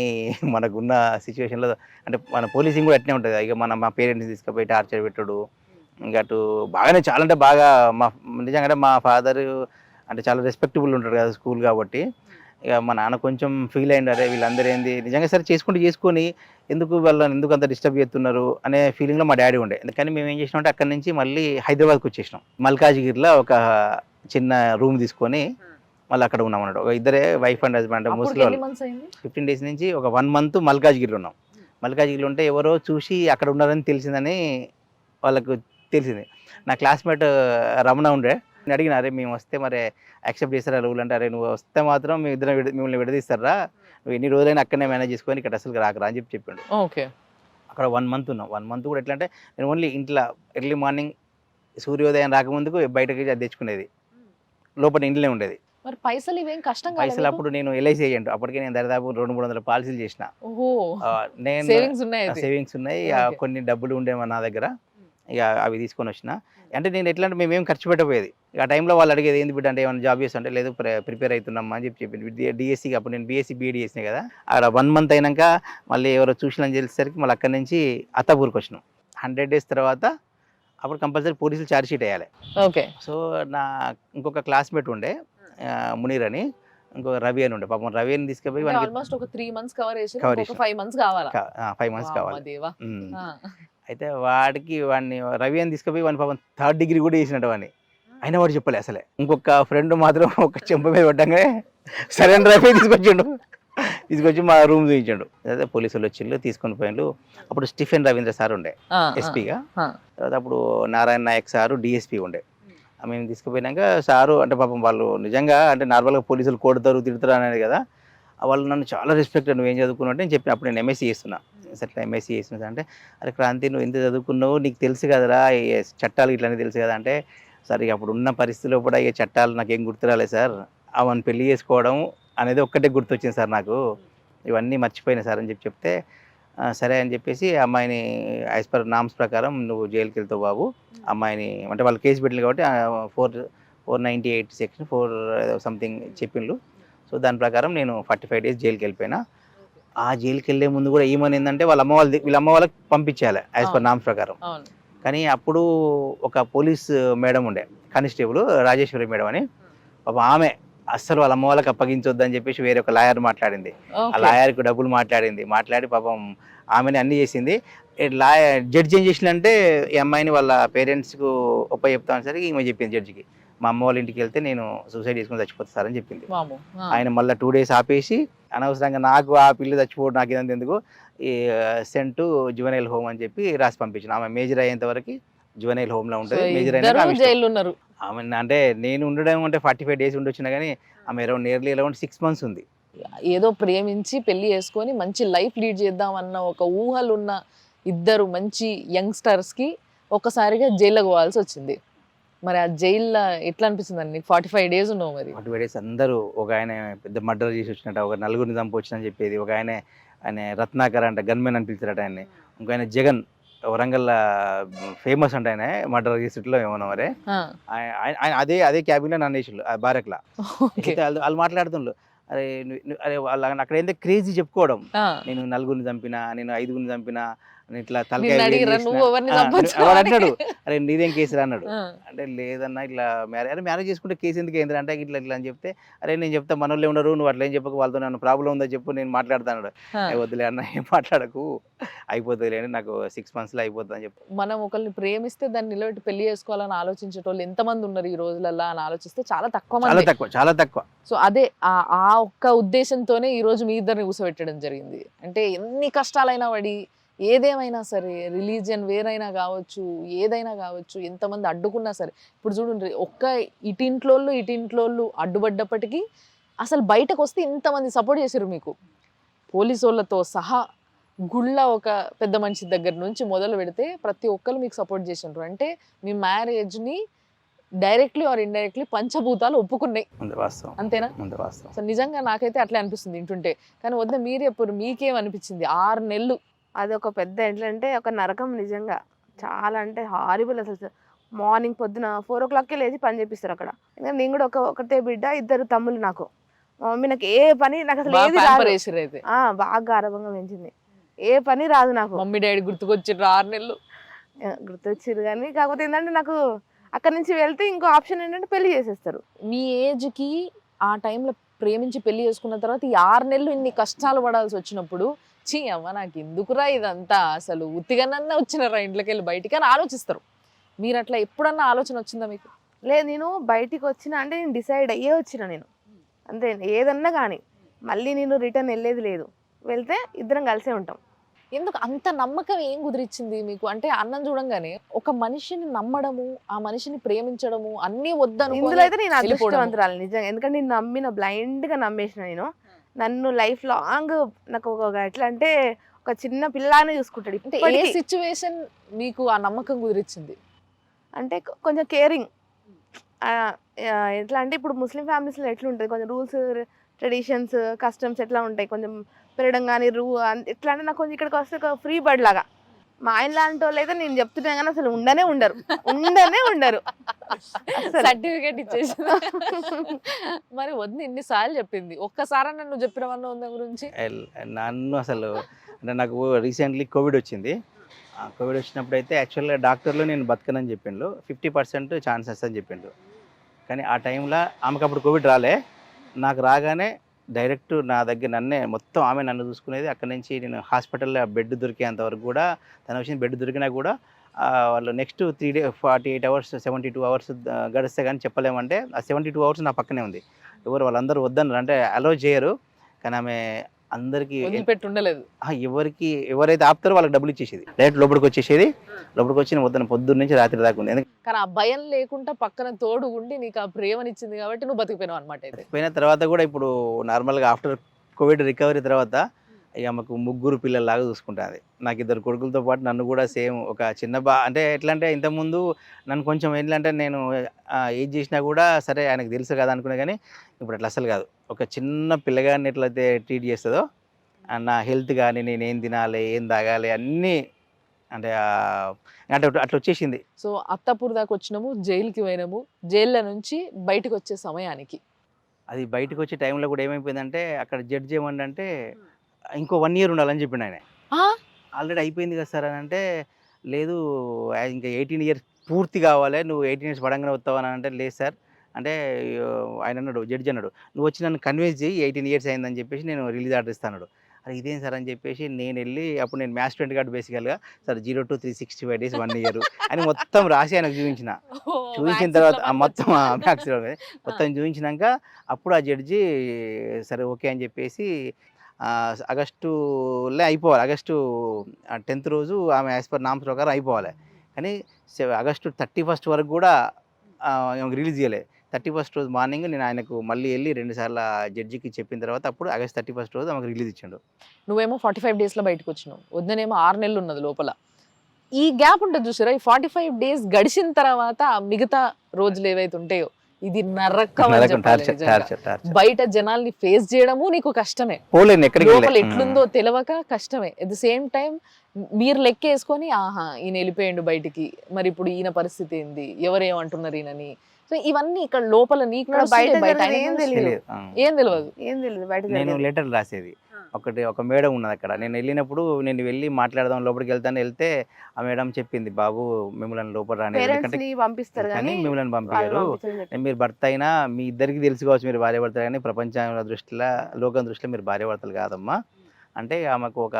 మనకున్న సిచ్యువేషన్లో అంటే మన పోలీసింగ్ కూడా అట్నే ఉంటుంది. ఇక మా పేరెంట్స్ తీసుకుపోయి టార్చర్ పెట్టడు, ఇంకా అటు బాగానే చాలా అంటే బాగా మా నిజంగా మా ఫాదర్ అంటే చాలా రెస్పెక్టబుల్ ఉంటాడు కదా స్కూల్ కాబట్టి. ఇక మా నాన్న కొంచెం ఫీల్ అయ్యిండు, అరే వీళ్ళందరూ ఏంది నిజంగా సరే చేసుకొని ఎందుకు వాళ్ళని ఎందుకు అంత డిస్టర్బ్ చేస్తున్నారు అనే ఫీలింగ్లో మా డాడీ ఉండే. కానీ మేము ఏం చేసినామంటే అక్కడి నుంచి మళ్ళీ హైదరాబాద్కి వచ్చేసినాం. మల్కాజ్గిరిలో ఒక చిన్న రూమ్ తీసుకొని మళ్ళీ అక్కడ ఉన్నాం అన్నట్టు. ఒక ఇద్దరే wife and husband Muslim. 15 days నుంచి ఒక 1 month మల్కాజ్గిరిలో ఉన్నాం. మల్కాజ్గిరిలో ఉంటే ఎవరో చూసి అక్కడ ఉన్నారని తెలిసిందని వాళ్ళకు తెలిసింది. నా క్లాస్మేట్ రమణ ఉండే, నేను అడిగిన అరే మేము వస్తే మరి యాక్సెప్ట్ చేస్తారా రూల్ అంటే, అరే నువ్వు వస్తే మాత్రం మీ ఇద్దరు మిమ్మల్ని విడదీస్తారా, నువ్వు ఎన్ని రోజులైనా అక్కడనే మేనేజ్ చేసుకొని ఇక్కడ అసలు రాకరా అని చెప్పిండు. ఓకే. అక్కడ 1 month ఉన్నాం. 1 month కూడా ఎట్లా అంటే నేను ఓన్లీ ఇంట్లో ఎర్లీ మార్నింగ్ సూర్యోదయం రాకముందుకు బయటకి అది తెచ్చుకునేది, లోపల ఇంట్లోనే ఉండేది. మరి పైసలు ఇవేం కష్టం కాదు? పైసలు అప్పుడు నేను ఎల్ఐసి ఏజెంట్, అప్పటికే నేను దాదాపు 200-300 పాలసీలు చేసిన. నేను సేవింగ్స్ ఉన్నాయి, కొన్ని డబ్బులు ఉండేమో నా దగ్గర, ఇక అవి తీసుకొని వచ్చిన. అంటే నేను ఎట్లా అంటే మేమేం ఖర్చు పెట్టబోయేది. ఆ టైంలో వాళ్ళు అడిగేది ఏంది బిడ్డ అంటే ఏమైనా జాబ్ చేస్తుంటే, లేదు ప్రిపేర్ అవుతున్నామా అని చెప్పింది. డిఎస్సికి అప్పుడు నేను బీఎస్సీ బీఈడి చేసినా కదా. అక్కడ 1 month అయినాక మళ్ళీ ఎవరో చూసినని తెలిసేసరికి మళ్ళీ అక్కడి నుంచి అత్తాపూర్కి వచ్చినాం. 100 days తర్వాత అప్పుడు కంపల్సరీ పోలీసులు ఛార్జ్ షీట్ వేయాలి. ఓకే. సో నా ఇంకొక క్లాస్మేట్ ఉండే మునీర్ అని, ఇంకొక రవి అని ఉండే. పాపం రవి అని తీసుకుపోయి ఆల్మోస్ట్ ఒక 3 months కవర్ చేసి 5 months కావాలి. 5 months కావాలి. అయితే వాడిని రవి అని తీసుకుపోయి వాడిని పాపం 3rd degree కూడా చేసినట్టు వాడిని, అయినా వాడు చెప్పలే అసలే. ఇంకొక ఫ్రెండ్ మాత్రం ఒక చెంప మీద పడ్డంగానే సరే రవి తీసుకొచ్చి మా రూమ్ చూపించాడు. అదే పోలీసులు వచ్చిళ్ళు తీసుకొని పోయిండు. అప్పుడు స్టీఫెన్ రవీంద్ర సార్ ఉండే ఎస్పీగా, తర్వాత అప్పుడు నారాయణ నాయక్ సారు డిఎస్పీ ఉండే. మేము తీసుకుపోయినాక సారు అంటే పాపం వాళ్ళు నిజంగా అంటే నార్మల్గా పోలీసులు కొడతారు తిడతారు అనేది కదా, వాళ్ళు నన్ను చాలా రెస్పెక్ట్, నువ్వు ఏం చదువుకున్నావు అంటే నేను చెప్పిన అప్పుడు నేను ఎంఎస్సీ చేస్తున్నా. అట్లా ఎంఎస్సీ చేస్తున్నా అంటే, అరే క్రాంతి నువ్వు ఎంత చదువుకున్నావు నీకు తెలుసు కదరా చట్టాలు ఇట్లనే తెలుసు కదా అంటే, సార్ ఇక అప్పుడు ఉన్న పరిస్థితిలో కూడా ఈ చట్టాలు నాకేం గుర్తురాలేదు సార్, అవన్నీ పెళ్లి చేసుకోవడం అనేది ఒక్కటే గుర్తొచ్చింది సార్ నాకు, ఇవన్నీ మర్చిపోయినా సార్ అని చెప్తే సరే అని చెప్పేసి అమ్మాయిని యాజ్ పర్ నామ్స్ ప్రకారం నువ్వు జైలుకి వెళ్తావు బాబు, అమ్మాయిని అంటే వాళ్ళు కేసు పెట్టింది కాబట్టి 498 సెక్షన్ 4 సంథింగ్ చెప్పిండ్రు. సో దాని ప్రకారం నేను 45 days జైలుకి వెళ్ళిపోయినా. ఆ జైలుకి వెళ్ళే ముందు కూడా ఏమని ఏంటంటే వీళ్ళ అమ్మ వాళ్ళకి పంపించాలి యాజ్ పర్ నామ్స్ ప్రకారం. అవును. కానీ అప్పుడు ఒక పోలీస్ మేడం ఉండే, కానిస్టేబుల్ రాజేశ్వరి మేడం అని, పాపం ఆమె అస్సలు వాళ్ళ అమ్మ వాళ్ళకి అప్పగించొద్దని చెప్పేసి వేరే ఒక లాయర్ మాట్లాడింది. ఆ లాయర్కి డబ్బులు మాట్లాడి పాపం ఆమెని అన్ని చేసింది. జడ్జి ఏం చేసిందంటే ఈ అమ్మాయిని వాళ్ళ పేరెంట్స్కు చెప్తాను సరే ఈమె చెప్పింది జడ్జికి, మా అమ్మ వాళ్ళ ఇంటికి వెళ్తే నేను సూసైడ్ చేసుకుని చచ్చిపోతా సార్ అని చెప్పింది. ఆయన మళ్ళీ 2 days ఆపేసి అనవసరంగా నాకు ఆ పిల్ల చచ్చిపోవడం నాకు ఇదంతా ఎందుకు, ఈ సెంట్ జువెనైల్ హోమ్ అని చెప్పి రాసి పంపించిన. ఆమె మేజర్ అయ్యేంత వరకు జువెనైల్ హోమ్ లో ఉంటుంది. మేజర్ అయినా ఆమె అంటే నేను ఉండడం అంటే 45 days ఉండొచ్చినా కానీ ఆమె అరౌండ్ 6 months ఉంది. ఏదో ప్రేమించి పెళ్లి చేసుకొని మంచి లైఫ్ లీడ్ చేద్దామన్న ఒక ఊహలున్న ఇద్దరు మంచి యంగ్స్టర్స్ కి ఒక్కసారిగా జైల్లోకి పోవాల్సి వచ్చింది. మరి ఆ జైల్లో ఎట్లా అనిపిస్తుంది అండి? 45 days ఉన్నావు. మరి 45 days అందరూ, ఒక ఆయన పెద్ద మర్డర్ చేసి వచ్చినట్ట, ఒక 4 చంపొచ్చినని చెప్పేది, ఒక ఆయన రత్నాకర్ అంట గన్మెన్ అని పిలిచారట ఆయన్ని, ఇంకో ఆయన జగన్ వరంగల్ ఫేమస్ అంటే ఆయన మర్డర్ చేసేట్లో ఏమన్నా మరి అదే క్యాబిన్ లో నన్ను వేసిళ్ళు బారక్లా. వాళ్ళు మాట్లాడుతుండ్రు, అరే వాళ్ళ అక్కడ ఏంటంటే క్రేజీ చెప్పుకోవడం, నేను 4 చంపినా, నేను 5 చంపినా, ఇట్లా తలకాయ అంటాడు, అరే నీదేం కేసు అన్నాడు. అంటే లేదన్నా ఇట్లా మ్యారేజ్ చేసుకుంటే కేసు ఎందుకు ఏంటి అంటే ఇట్లా ఇట్లా అని చెప్తే, అరే నేను చెప్తా మనోళ్ళే ఉన్నారు, నువ్వు అట్లా ఏం చెప్పక వాళ్ళతో నన్ను ప్రాబ్లం ఉందో చెప్పు నేను మాట్లాడతాను. వద్దులే అన్న ఏం మాట్లాడకు, అయిపోతుంది అని, నాకు 6 months అయిపోతుంది అని చెప్పి. మనం ఒకరిని ప్రేమిస్తే దాన్ని నిలబెట్టి పెళ్లి చేసుకోవాలని ఆలోచించేటోళ్ళు ఎంతమంది ఉన్నారు ఈ రోజులలో అని ఆలోచిస్తే చాలా తక్కువ. సో అదే ఆ ఒక్క ఉద్దేశంతోనే ఈ రోజు మీ ఇద్దరిని కూర్చోబెట్టడం జరిగింది. అంటే ఎన్ని కష్టాలైనా పడి ఏదేమైనా సరే, రిలీజియన్ వేరైనా కావచ్చు, ఏదైనా కావచ్చు, ఎంతమంది అడ్డుకున్నా సరే, ఇప్పుడు చూడండి ఒక్క ఇటింట్లోళ్ళు అడ్డుపడ్డప్పటికీ అసలు బయటకు వస్తే ఇంతమంది సపోర్ట్ చేశారు మీకు, పోలీసు వాళ్ళతో సహా. గుళ్ళ ఒక పెద్ద మనిషి దగ్గర నుంచి మొదలు పెడితే ప్రతి ఒక్కరు మీకు సపోర్ట్ చేసినారు. అంటే మీ మ్యారేజ్ని డైరెక్ట్లీ ఆర్ ఇండైరెక్ట్లీ పంచభూతాలు ఒప్పుకున్నాయి, అంతేనా? సో నిజంగా నాకైతే అట్లా అనిపిస్తుంది వింటుంటే. కానీ వద్ద మీరు ఎప్పుడు మీకేమనిపించింది 6 నెలలు? అది ఒక పెద్ద ఎట్లంటే ఒక నరకం నిజంగా, చాలా అంటే హారిబుల్. అసలు మార్నింగ్ పొద్దున 4 o'clockకే లేచి పని చేపిస్తారు అక్కడ. ఇంకా నేను కూడా ఒకటే బిడ్డ, 2 తమ్ముళ్ళు నాకు. మా మమ్మీ నాకు ఏ పని నాకు అసలు ఏది రాదు, బాగా గారభంగా పెంచింది, ఏ పని రాదు నాకు. మమ్మీ డాడీ గుర్తుకొచ్చిర్రు 6 నెలలు? గుర్తొచ్చిర్రు కానీ కాకపోతే ఏంటంటే నాకు అక్కడ నుంచి వెళ్తే ఇంకో ఆప్షన్ ఏంటంటే పెళ్లి చేసేస్తారు. మీ ఏజ్కి ఆ టైంలో ప్రేమించి పెళ్లి చేసుకున్న తర్వాత ఈ 6 నెలలు ఇన్ని కష్టాలు పడాల్సి వచ్చినప్పుడు, చీ అమ్మ నాకు ఎందుకురా ఇదంతా, అసలు ఉత్తిగానన్నా వచ్చినారా ఇంట్లోకి వెళ్ళి బయటికి అని ఆలోచిస్తారు. మీరు అట్లా ఎప్పుడన్నా ఆలోచన వచ్చిందా మీకు? లేదు, నేను బయటికి వచ్చిన అంటే నేను డిసైడ్ అయ్యే వచ్చిన, నేను అంతే. ఏదన్నా కానీ మళ్ళీ నేను రిటర్న్ వెళ్ళేది లేదు, వెళ్తే ఇద్దరం కలిసే ఉంటాం. ఎందుకు అంత నమ్మకం ఏం కుదిరిచ్చింది మీకు? అంటే అన్నం చూడంగానే ఒక మనిషిని నమ్మడము, ఆ మనిషిని ప్రేమించడము అన్నీ వద్దను. ఇందులో అయితే నేను అదృష్టవంతురాలు నిజంగా, ఎందుకంటే నేను నమ్మిన, బ్లైండ్గా నమ్మేసిన. నేను నన్ను లైఫ్ లాంగ్ నాకు ఎట్లా అంటే ఒక చిన్న పిల్లానే చూసుకుంటాడు. అంటే ఏ సిచ్యువేషన్ మీకు ఆ నమ్మకం కుదిరిచ్చింది? అంటే కొంచెం కేరింగ్. ఎట్లా అంటే ఇప్పుడు ముస్లిం ఫ్యామిలీస్లో ఎట్లా ఉంటుంది, కొంచెం రూల్స్ ట్రెడిషన్స్ కస్టమ్స్ ఎట్లా ఉంటాయి, కొంచెం పెరగడం కానీ ఎట్లా అంటే నాకు కొంచెం ఇక్కడికి వస్తే ఒక ఫ్రీ బర్డ్ లాగా. మా ఆయన లాంటి వాళ్ళు అయితే నేను చెప్తున్నా కానీ అసలు ఉండనే ఉండరు. సర్టిఫికేట్ ఇచ్చేసి మరి వద్దు ఇన్నిసార్లు చెప్పింది, ఒక్కసారి నన్ను చెప్పినవన్న ఉందా గురించి? నన్ను అసలు అంటే నాకు రీసెంట్లీ కోవిడ్ వచ్చింది. కోవిడ్ వచ్చినప్పుడు అయితే యాక్చువల్గా డాక్టర్లు నేను బతకనని చెప్పిండు, 50% ఛాన్సెస్ అని చెప్పిండు. కానీ ఆ టైంలో ఆమెకు అప్పుడు కోవిడ్ రాలే, నాకు రాగానే డైరెక్ట్ నా దగ్గర మొత్తం ఆమె నన్ను చూసుకునేది. అక్కడి నుంచి నేను హాస్పిటల్లో బెడ్ దొరికేంత వరకు కూడా, తన విషయం బెడ్ దొరికినా కూడా వాళ్ళు నెక్స్ట్ 3 days 48 hours 72 hours గడిస్తే కానీ చెప్పలేమంటే ఆ 72 hours నా పక్కనే ఉంది. వాళ్ళందరూ వద్దన్నారు, అంటే అలో చేయరు. కానీ ఆమె అందరికి ఉండలేదు, ఎవరైతే ఆపుతారో వాళ్ళకి డబ్బులు ఇచ్చేసేది, డైరెక్ట్ లోపలికి వచ్చేసేది. లోపలికి వచ్చి వద్దని పొద్దున్న నుంచి రాత్రి దాకా ఉంది. కానీ ఆ భయం లేకుండా పక్కన తోడు ఉండి నీకు ఆ ప్రేమనిచ్చింది కాబట్టి నువ్వు బతికిపోయినావు అనమాట. అయితే పోయిన తర్వాత కూడా ఇప్పుడు నార్మల్గా ఆఫ్టర్ కోవిడ్ రికవరీ తర్వాత ఇక మాకు 3 పిల్లల్లాగా చూసుకుంటుంది. నాకు 2 కొడుకులతో పాటు నన్ను కూడా సేమ్ ఒక చిన్న అంటే ఎట్లా అంటే ఇంతకుముందు నన్ను కొంచెం ఏంటంటే నేను ఏది చేసినా కూడా సరే ఆయనకు తెలుసు కదా అనుకునే, కానీ ఇప్పుడు అట్లా అసలు కాదు. ఒక చిన్న పిల్లగాడిని ఎట్లయితే ట్రీట్ చేస్తుందో నా హెల్త్ కానీ, నేను ఏం తినాలి ఏం తాగాలి అన్నీ అంటే అట్లా వచ్చేసింది. సో అత్తాపూర్ దాకా వచ్చినాము, జైలుకి పోయినాము, జైల్లో నుంచి బయటకు వచ్చే సమయానికి అది బయటకు వచ్చే టైంలో కూడా ఏమైపోయిందంటే అక్కడ జడ్జి ఏమంటే ఇంకో 1 ఇయర్ ఉండాలని చెప్పిండు ఆయన. ఆ? ఆల్రెడీ అయిపోయింది కదా సార్ అని అంటే, లేదు ఇంకా 18 ఇయర్స్ పూర్తి కావాలి, నువ్వు 18 ఇయర్స్ పడంగానే వస్తావు అని అంటే, లేదు సార్ అంటే ఆయన అన్నాడు, జడ్జి అన్నాడు, నువ్వు వచ్చి నన్ను కన్విన్స్ చేయి 18 ఇయర్స్ అయిందని చెప్పేసి నేను రిలీజ్ ఆర్డర్ ఇస్తాను. అరే ఇదేం సార్ అని చెప్పేసి నేను వెళ్ళి, అప్పుడు నేను మ్యాథ్స్ స్టూడెంట్ కాబట్టి బేసికల్గా సార్ 0 to 365 days 1 year అని మొత్తం రాసి ఆయనకు చూపించిన. చూపించిన తర్వాత మొత్తం మ్యాథ్స్ మొత్తం చూపించినాక అప్పుడు ఆ జడ్జి సరే ఓకే అని చెప్పేసి ఆగస్టులో అయిపోవాలి, ఆగస్టు 10th రోజు ఆమె యాజ్ పర్ నామ్స్ ప్రకారం అయిపోవాలి. కానీ ఆగస్టు 31st వరకు కూడా రిలీజ్ చేయలేదు. 31st రోజు మార్నింగ్ నేను ఆయనకు మళ్ళీ వెళ్ళి 2 సార్లు జడ్జికి చెప్పిన తర్వాత అప్పుడు ఆగస్ట్ 31st రోజు ఆమెకు రిలీజ్ ఇచ్చాడు. నువ్వేమో 45 daysలో బయటకు వచ్చినావు, వద్దనేమో 6 నెలలు ఉన్నది లోపల. ఈ గ్యాప్ ఉంటుంది చూసారా, ఈ 45 days గడిచిన తర్వాత మిగతా రోజులు ఏవైతే ఉంటాయో ఇది నరకం అని చెప్పాలి నిజంగా. బయట జనాల్ని ఫేస్ చేయడము నీకు కష్టమే, లోపల ఎట్లుందో తెలవక కష్టమే. ఎట్ ద సేమ్ టైం మీరు లెక్క వేసుకొని ఆహా ఈయన వెళ్ళిపోయిండు బయటికి, మరి ఇప్పుడు ఈయన పరిస్థితి ఏంది, ఎవరేమంటున్నారు ఈయనని. సో ఇవన్నీ ఇక్కడ లోపల నీకు ఏం తెలియదు బయట. నేను లెటర్ రాసేది ఒక మేడం ఉన్నది అక్కడ. నేను వెళ్ళినప్పుడు నేను వెళ్ళి మాట్లాడదాం లోపలికి వెళ్తే ఆ మేడం చెప్పింది, బాబు మిమ్మల్ని లోపల రాని పంపిస్తారు కానీ మిమ్మల్ని పంపించారు, మీరు భర్త అయినా మీ ఇద్దరికి తెలుసుకోవచ్చు మీరు భార్య భర్తలు, కానీ ప్రపంచం దృష్టిలో లోకం దృష్టిలో మీరు భార్య భర్తలు కాదమ్మా అంటే, ఆమెకు ఒక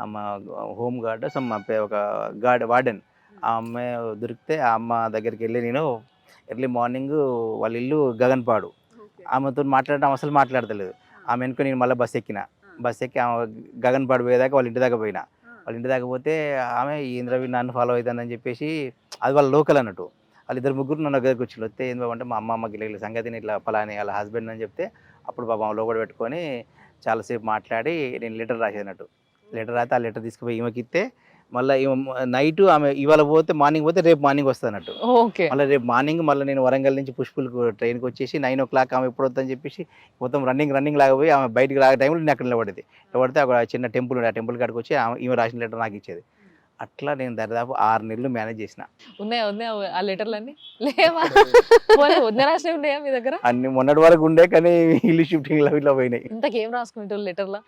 ఆమె హోమ్ గార్డ్ ఒక వార్డెన్ ఆ అమ్మాయి దొరికితే ఆ అమ్మ దగ్గరికి వెళ్ళి నేను ఎర్లీ మార్నింగ్ వాళ్ళ ఇల్లు గగన్పాడు, ఆమెతో మాట్లాడడం అసలు మాట్లాడతలేదు. ఆమె వెనుక నేను మళ్ళీ బస్ ఎక్కి ఆమె గగన్పాడు పోయేదాకా వాళ్ళ ఇంటి దాకా పోయినా. వాళ్ళ ఇంటి దాకా పోతే ఆమె ఇంద్రవి నన్ను ఫాలో అవుతుందని చెప్పేసి, అది వాళ్ళ లోకల్ అన్నట్టు. వాళ్ళిద్దరు ముగ్గురు నన్ను దగ్గరికి వచ్చి వస్తే ఏం బాబంటే మా అమ్మకి ఇలా సంగతిని ఇట్లా పలాని వాళ్ళ హస్బెండ్ అని చెప్తే, అప్పుడు పాపం లోపల పెట్టుకొని చాలాసేపు మాట్లాడి నేను లెటర్ రాసేదన్నట్టు. లెటర్ రాస్తే ఆ లెటర్ తీసుకుపోయి ఈమెకి ఇస్తే, మళ్ళీ నైట్ ఆమె ఇవాళ పోతే మార్నింగ్ పోతే రేపు మార్నింగ్ వస్తుంది అన్నట్టు. మళ్ళీ రేపు మార్నింగ్ మళ్ళీ నేను వరంగల్ నుంచి పుష్పలకు ట్రైన్కి వచ్చేసి 9 o'clock ఆమె ఎప్పుడు వద్దని చెప్పేసి మొత్తం రన్నింగ్ లాగపోయి ఆమె బయటికి రాగే టైంలో నేను అక్కడ నిలబడితే అక్కడ చిన్న టెంపుల్ ఉండే, ఆ టెంపుల్ కాడికి వచ్చి ఈమె రాసిన లెటర్ నాకు ఇచ్చేది. అట్లా నేను దాదాపు 6 నెలలు మేనేజ్ చేసిన. ఉన్నాయా ఆ లెటర్లన్నీ లేవా? రాసినవి ఉన్నాయా మీ దగ్గర? అన్ని మొన్నటి వరకు ఉండే, కానీ ఇల్లు షిఫ్టింగ్ ఇట్లా పోయినాయి. ఇంతకేం రాసుకునేటోళ్ళు లెటర్లో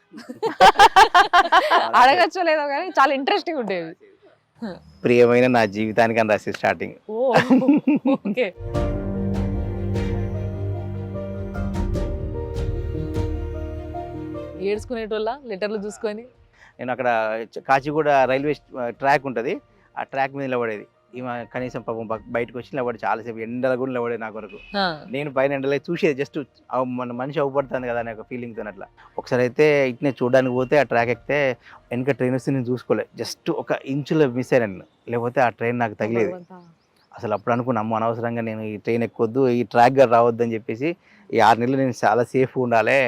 అడగచ్చో లేదో కానీ చాలా ఇంట్రెస్టింగ్ ఉండేవి. ప్రియమైన నా జీవితానికి అని రాసి స్టార్టింగ్. ఓకే. ఏడ్చుకునేటోళ్ళ లెటర్లు చూసుకొని. నేను అక్కడ కాచిగూడ రైల్వే ట్రాక్ ఉంటుంది, ఆ ట్రాక్ మీద నిలబడేది. ఈమె కనీసం పాపం బయటకు వచ్చి నిలబడి చాలాసేపు ఎండలు కూడా నిలబడేది నా కొరకు. నేను పైన ఎండలో చూసేది, జస్ట్ మన మనిషి అవ్వబడుతుంది కదా అనే ఒక ఫీలింగ్తో అట్లా. ఒకసారి అయితే ఇట్నే చూడడానికి పోతే ఆ ట్రాక్ ఎక్కితే వెనక ట్రైన్ వస్తే నేను చూసుకోలేదు, జస్ట్ 1 ఇంచులో మిస్ అయ్యాను, లేకపోతే ఆ ట్రైన్ నాకు తగిలేది. అసలు అప్పుడు అనుకున్నా, అమ్మ అనవసరంగా నేను ఈ ట్రైన్ ఎక్కొద్దు, ఈ ట్రాక్ గారు రావద్దు అని చెప్పేసి ఈ 6 నెలలు నేను చాలా సేఫ్గా ఉండాలి,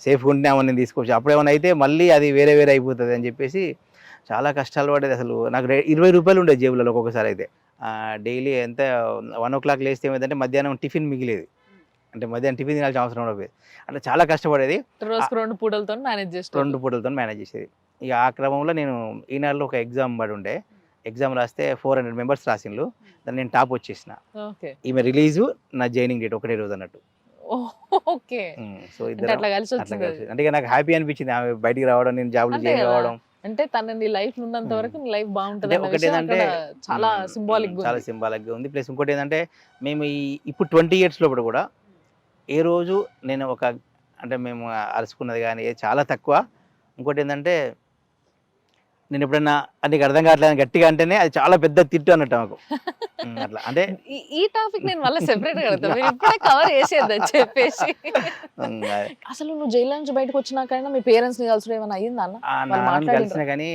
సేఫ్గా ఉంటే ఏమన్నా నేను తీసుకోవచ్చు, అప్పుడు ఏమైనా అయితే మళ్ళీ అది వేరే అయిపోతుంది అని చెప్పేసి చాలా కష్టాలు పడేది. అసలు నాకు 20 రూపాయలు ఉండేది జేబులలో ఒక్కొక్కసారి అయితే. డైలీ ఎంత 1 o'clock లేస్తే ఏమైందంటే మధ్యాహ్నం టిఫిన్ మిగిలేదు, అంటే మధ్యాహ్నం టిఫిన్ తినాల్సిన అవసరం ఉండదు. అంటే చాలా కష్టపడేది. రోజుకు 2 పూటలతో మేనేజ్ చేసేది. ఇక ఆ క్రమంలో నేను ఈనాడులో ఒక ఎగ్జామ్ పడి ఉండే, ఎగ్జామ్ రాస్తే 400 members రాసిండ్రు, దాన్ని నేను టాప్ వచ్చేసిన. ఈమె రిలీజు నా జాయినింగ్ డేట్ ఒకటే రోజు అన్నట్టు. సో ఇద్దరు అంటే నాకు హ్యాపీ అనిపించింది ఆమె బయటికి రావడం, నేను జాబ్లో జాయిన్ కావడం. అంటే తన నీ లైఫ్ ఉన్నంత వరకు నీ లైఫ్ బాగుంటుంది. ఒకటి ఏంటంటే చాలా సింబాలిక్ గా ఉంది. ప్లస్ ఇంకోటి ఏంటంటే మేము ఇప్పుడు 20 years లోపల కూడా ఏ రోజు నేను అంటే మేము అరుచుకున్నది కానీ చాలా తక్కువ. ఇంకోటి ఏంటంటే నేను ఎప్పుడైనా నీకు అర్థం కావట్లేదు గట్టిగా అంటేనే అది చాలా పెద్ద తిట్టు అన్నట్టు మాకు. అట్లా అంటే ఈ టాపిక్ నేను మళ్ళీ సెపరేట్ కవర్ చేసేద్దని చెప్పేసి. అసలు నువ్వు జైలు నుంచి బయటకు వచ్చినాకైనా మీ పేరెంట్స్ ని కలిసి ఏమైనా అయ్యిందా అన్న? కలిసిన కానీ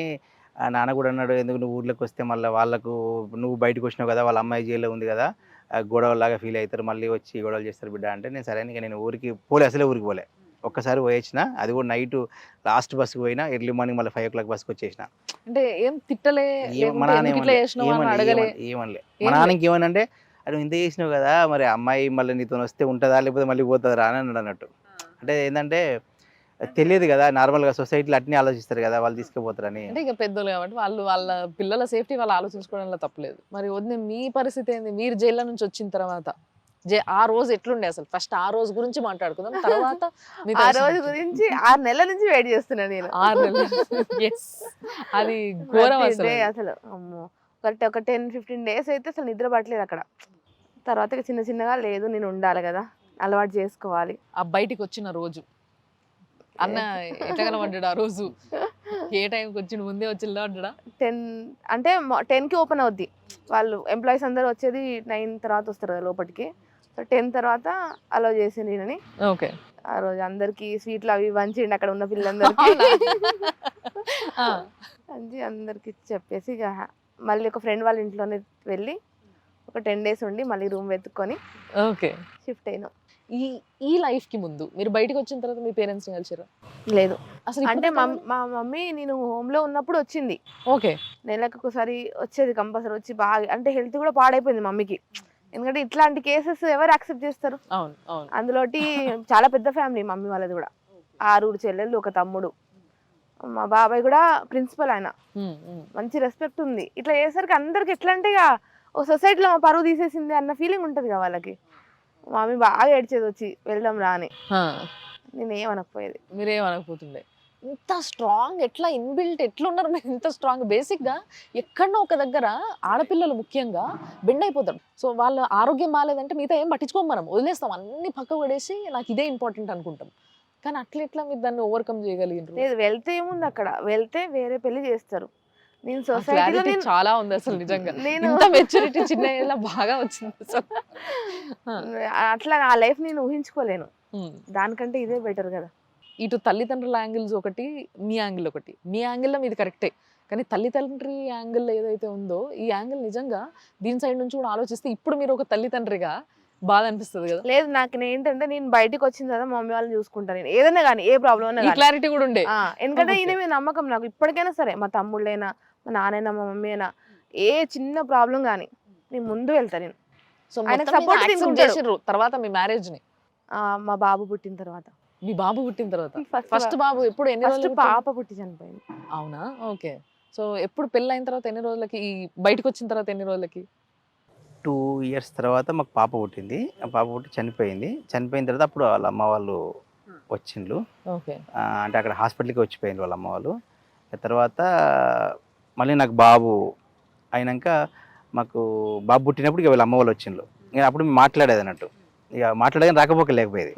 నాన్న కూడా అన్నాడు, ఎందుకు నువ్వు ఊర్లోకి వస్తే మళ్ళీ వాళ్ళకు నువ్వు బయటకు వచ్చినావు కదా, వాళ్ళ అమ్మాయి జైల్లో ఉంది కదా, గొడవలాగా ఫీల్ అవుతారు, మళ్ళీ వచ్చి గొడవలు చేస్తారు బిడ్డ అంటే. నేను సరే నేను ఊరికి పోలే, అసలే ఊరికి పోలే. ఒక్కసారి పోయొచ్చిన, అది కూడా నైట్ లాస్ట్ బస్కి పోయినా, ఎర్లీ మార్నింగ్ మళ్ళీ 5 o'clock బస్కి వచ్చేసిన. అంటే ఏం తిట్టలే, మా నాన్నకి ఏమనంటే అది ఇంత చేసినావు కదా, మరి అమ్మాయి మళ్ళీ నీతో వస్తే ఉంటుందా లేకపోతే మళ్ళీ పోతుందా అని అన్నట్టు. అంటే ఏంటంటే తెలియదు కదా, నార్మల్గా సొసైటీలో అట్నే ఆలోచిస్తారు కదా, వాళ్ళు తీసుకుపోతారని. అంటే ఇక పెద్దలు కాబట్టి వాళ్ళ పిల్లల సేఫ్టీ వాళ్ళు ఆలోచించుకోవడంలో తప్పలేదు. మరి వద్దు మీ పరిస్థితి ఏంది? మీరు జైల్లో నుంచి వచ్చిన తర్వాత ఆ రోజు ఎట్లుండే అసలు? ఫస్ట్ ఆ రోజు గురించి మాట్లాడుకుందాం, తర్వాత ఆ రోజు గురించి 6 నెలల నుంచి వెయిట్ చేస్తున్నా నేను. 6 నెలలు. ఎస్, అది ఘోరం ప్రతి అసలు. day అసలు అమ్మో ఒక 10-15 days అయితే అసలు నిద్ర పట్టలేదు అక్కడ. తర్వాత ఇక చిన్న చిన్నగా లేదు నేను ఉండాలి కదా, అలవాటు చేసుకోవాలి. ఆ బయటికి వచ్చిన రోజు అన్న ఎట్లా పడ్డాడు ఆ రోజు? ఏ టైంకి వచ్చి ముందే వచ్చిందా అంటాడా? 10 అంటే 10కి ఓపెన్ అవుద్ది. వాళ్ళు ఎంప్లాయీస్ అందరూ వచ్చేది 9 తర్వాత వస్తారు కదా లోపలికి. సో 10 తర్వాత అలో చేసింది నేనని. ఓకే. ఆ రోజు అందరికి స్వీట్లు అవి వంచిండి అక్కడ ఉన్న పిల్లలందరికీ. వంచి అందరికి చెప్పేసి ఇక మళ్ళీ ఒక ఫ్రెండ్ వాళ్ళ ఇంట్లోనే వెళ్ళి ఒక 10 days ఉండి మళ్ళీ రూమ్ వెతుక్కొని ఓకే షిఫ్ట్ అయినాం. ఈ లైఫ్ కి ముందు మీరు బయటకు వచ్చిన తర్వాత మీ పేరెంట్స్ ని కలిసారా? లేదు అసలు అంటే మా మమ్మీ నేను హోమ్ లో ఉన్నప్పుడు వచ్చింది. ఓకే. నెలకు ఒకసారి వచ్చేది కంపల్సరీ. వచ్చి బాగా అంటే హెల్త్ కూడా పాడైపోయింది మమ్మీకి. ఎందుకంటే ఇట్లాంటి కేసెస్ ఎవరు యాక్సెప్ట్ చేస్తారు? అవును అవును. అందులోటి చాలా పెద్ద ఫ్యామిలీ మమ్మీ వాళ్ళది కూడా. 6 చెల్లెళ్ళు, ఒక తమ్ముడు. మా బాబాయ్ కూడా ప్రిన్సిపల్, ఆయన మంచి రెస్పెక్ట్ ఉంది. ఇట్లా చేసరికి అందరికి ఎట్లా అంటే ఇక ఓ సొసైటీలో మా పరువు తీసేసింది అన్న ఫీలింగ్ ఉంటుంది కదా వాళ్ళకి. మమ్మీ బాగా ఏడ్చేది వచ్చి వెళ్దాం రా అని. నేను ఏమనకపోయేది. మీరేమనకపోతుండే. ఇంత స్ట్రాంగ్ ఎట్లా ఇన్బిల్ట్ ఎట్లా ఉన్నారు మీరు? ఇంత స్ట్రాంగ్ బేసిక్ గా ఎక్కడో ఒక దగ్గర ఆడపిల్లలు ముఖ్యంగా బెండ్ అయిపోతారు. సో వాళ్ళ ఆరోగ్యం బాగాలేదంటే మిగతా ఏం పట్టించుకోం, మనం వదిలేస్తాం, అన్ని పక్క పడేసి నాకు ఇదే ఇంపార్టెంట్ అనుకుంటాం. కానీ అట్లా మీరు దాన్ని ఓవర్కమ్ చేయగలిగినారు? లేదు, వెళ్తే ఏముంది అక్కడ, వెళ్తే వేరే పెళ్లి చేస్తారు. నేను సొసైటీలో చాలా ఉంది అసలు నిజంగా. ఇంత మెచ్యూరిటీ చిన్న ఏజ్లో బాగా వచ్చింది అసలు. అట్లా ఆ లైఫ్ నేను ఊహించుకోలేను. దానికంటే ఇదే బెటర్ కదా. ఇటు తల్లిదండ్రుల యాంగిల్స్ ఒకటి, మీ యాంగిల్ ఒకటి. మీ యాంగిల్లో మీది కరెక్టే, కానీ తల్లిదండ్రి యాంగిల్ ఏదైతే ఉందో ఈ యాంగిల్ నిజంగా దీని సైడ్ నుంచి కూడా ఆలోచిస్తే ఇప్పుడు మీరు ఒక తల్లిదండ్రిగా బాధ అనిపిస్తుంది కదా? లేదు, నాకు ఏంటంటే నేను బయటకు వచ్చిన తర్వాత మా మమ్మీ వాళ్ళని చూసుకుంటాను. నేను ఏదైనా కానీ ఏ ప్రాబ్లం అయినా క్లారిటీ కూడా ఉండే. ఎందుకంటే ఈయన మీద నమ్మకం నాకు ఇప్పటికైనా సరే. మా తమ్ముళ్ళైనా, మా నాన్నైనా, మా మమ్మీ అయినా ఏ చిన్న ప్రాబ్లం కానీ నేను ముందు వెళ్తాను. నేను సో ఆయనకు సపోర్ట్ చేసిర్రు తర్వాత మీ మ్యారేజ్ ని? మా బాబు పుట్టిన తర్వాత. మీ బాబు పుట్టిన తర్వాత? ఫస్ట్ బాబు ఎప్పుడు, ఎన్ని రోజులు? పాప పుట్టి చనిపోయింది. అవునా? ఓకే. సో ఎప్పుడు పెళ్ళి అయిన తర్వాత ఎన్ని రోజులకి, బయటకు వచ్చిన తర్వాత ఎన్ని రోజులకి? 2 years తర్వాత మాకు పాప పుట్టింది. ఆ పాప పుట్టి చనిపోయింది. చనిపోయిన తర్వాత అప్పుడు వాళ్ళ అమ్మ వాళ్ళు వచ్చిండ్రు. ఓకే. అంటే అక్కడ హాస్పిటల్కి వచ్చిపోయింది వాళ్ళ అమ్మ వాళ్ళు. తర్వాత మళ్ళీ నాకు బాబు అయినాక మాకు బాబు పుట్టినప్పుడు ఇక వీళ్ళ అమ్మ వాళ్ళు వచ్చిండ్రు. ఇక అప్పుడు మేము మాట్లాడేది అన్నట్టు, ఇక మాట్లాడగానే రాకపోక లేకపోయేది.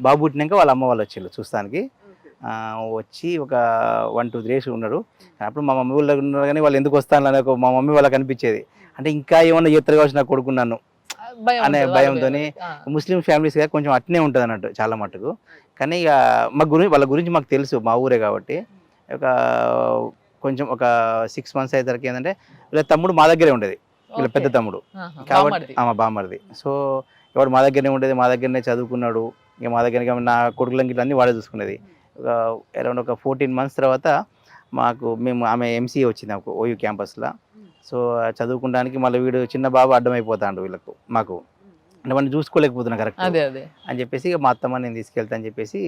బాబు పుట్టినాక వాళ్ళ అమ్మ వాళ్ళు వచ్చిండ్రు చూస్తానికి. వచ్చి ఒక 1-2 days ఉన్నారు. అప్పుడు మా మమ్మీ వాళ్ళు ఉన్నారు, కానీ వాళ్ళు ఎందుకు వస్తాను అని మా మమ్మీ వాళ్ళకి అనిపించేది. అంటే ఇంకా ఏమన్నా చేస్తారు కావచ్చు నా కొడుకున్నాను అనే భయంతో. ముస్లిం ఫ్యామిలీస్ కొంచెం అట్నే ఉంటుంది అన్నట్టు చాలా మటుకు. కానీ ఇక వాళ్ళ గురించి మాకు తెలుసు, మా ఊరే కాబట్టి. కొంచెం ఒక 6 months అయ్యేసరికి ఏంటంటే వీళ్ళ తమ్ముడు మా దగ్గరే ఉండేది, వీళ్ళ పెద్ద తమ్ముడు కాబట్టి మా బామ్మడిది. సో ఎవడు మా దగ్గరనే ఉండేది, మా దగ్గరనే చదువుకున్నాడు. ఇక మా దగ్గర నా కొడుకులం గిట్ల అన్నీ వాడే చూసుకునేది. అరౌండ్ ఒక 14 months తర్వాత ఆమె ఎంసీఏ వచ్చింది నాకు ఓయూ క్యాంపస్లో. సో చదువుకోవడానికి మళ్ళీ వీడు చిన్న బాబు అడ్డమైపోతాడు మాకు, అంటే మనం చూసుకోలేకపోతున్నా కరెక్ట్ అని చెప్పేసి ఇక మా అత్తమ్మ నేను తీసుకెళ్తా అని చెప్పేసి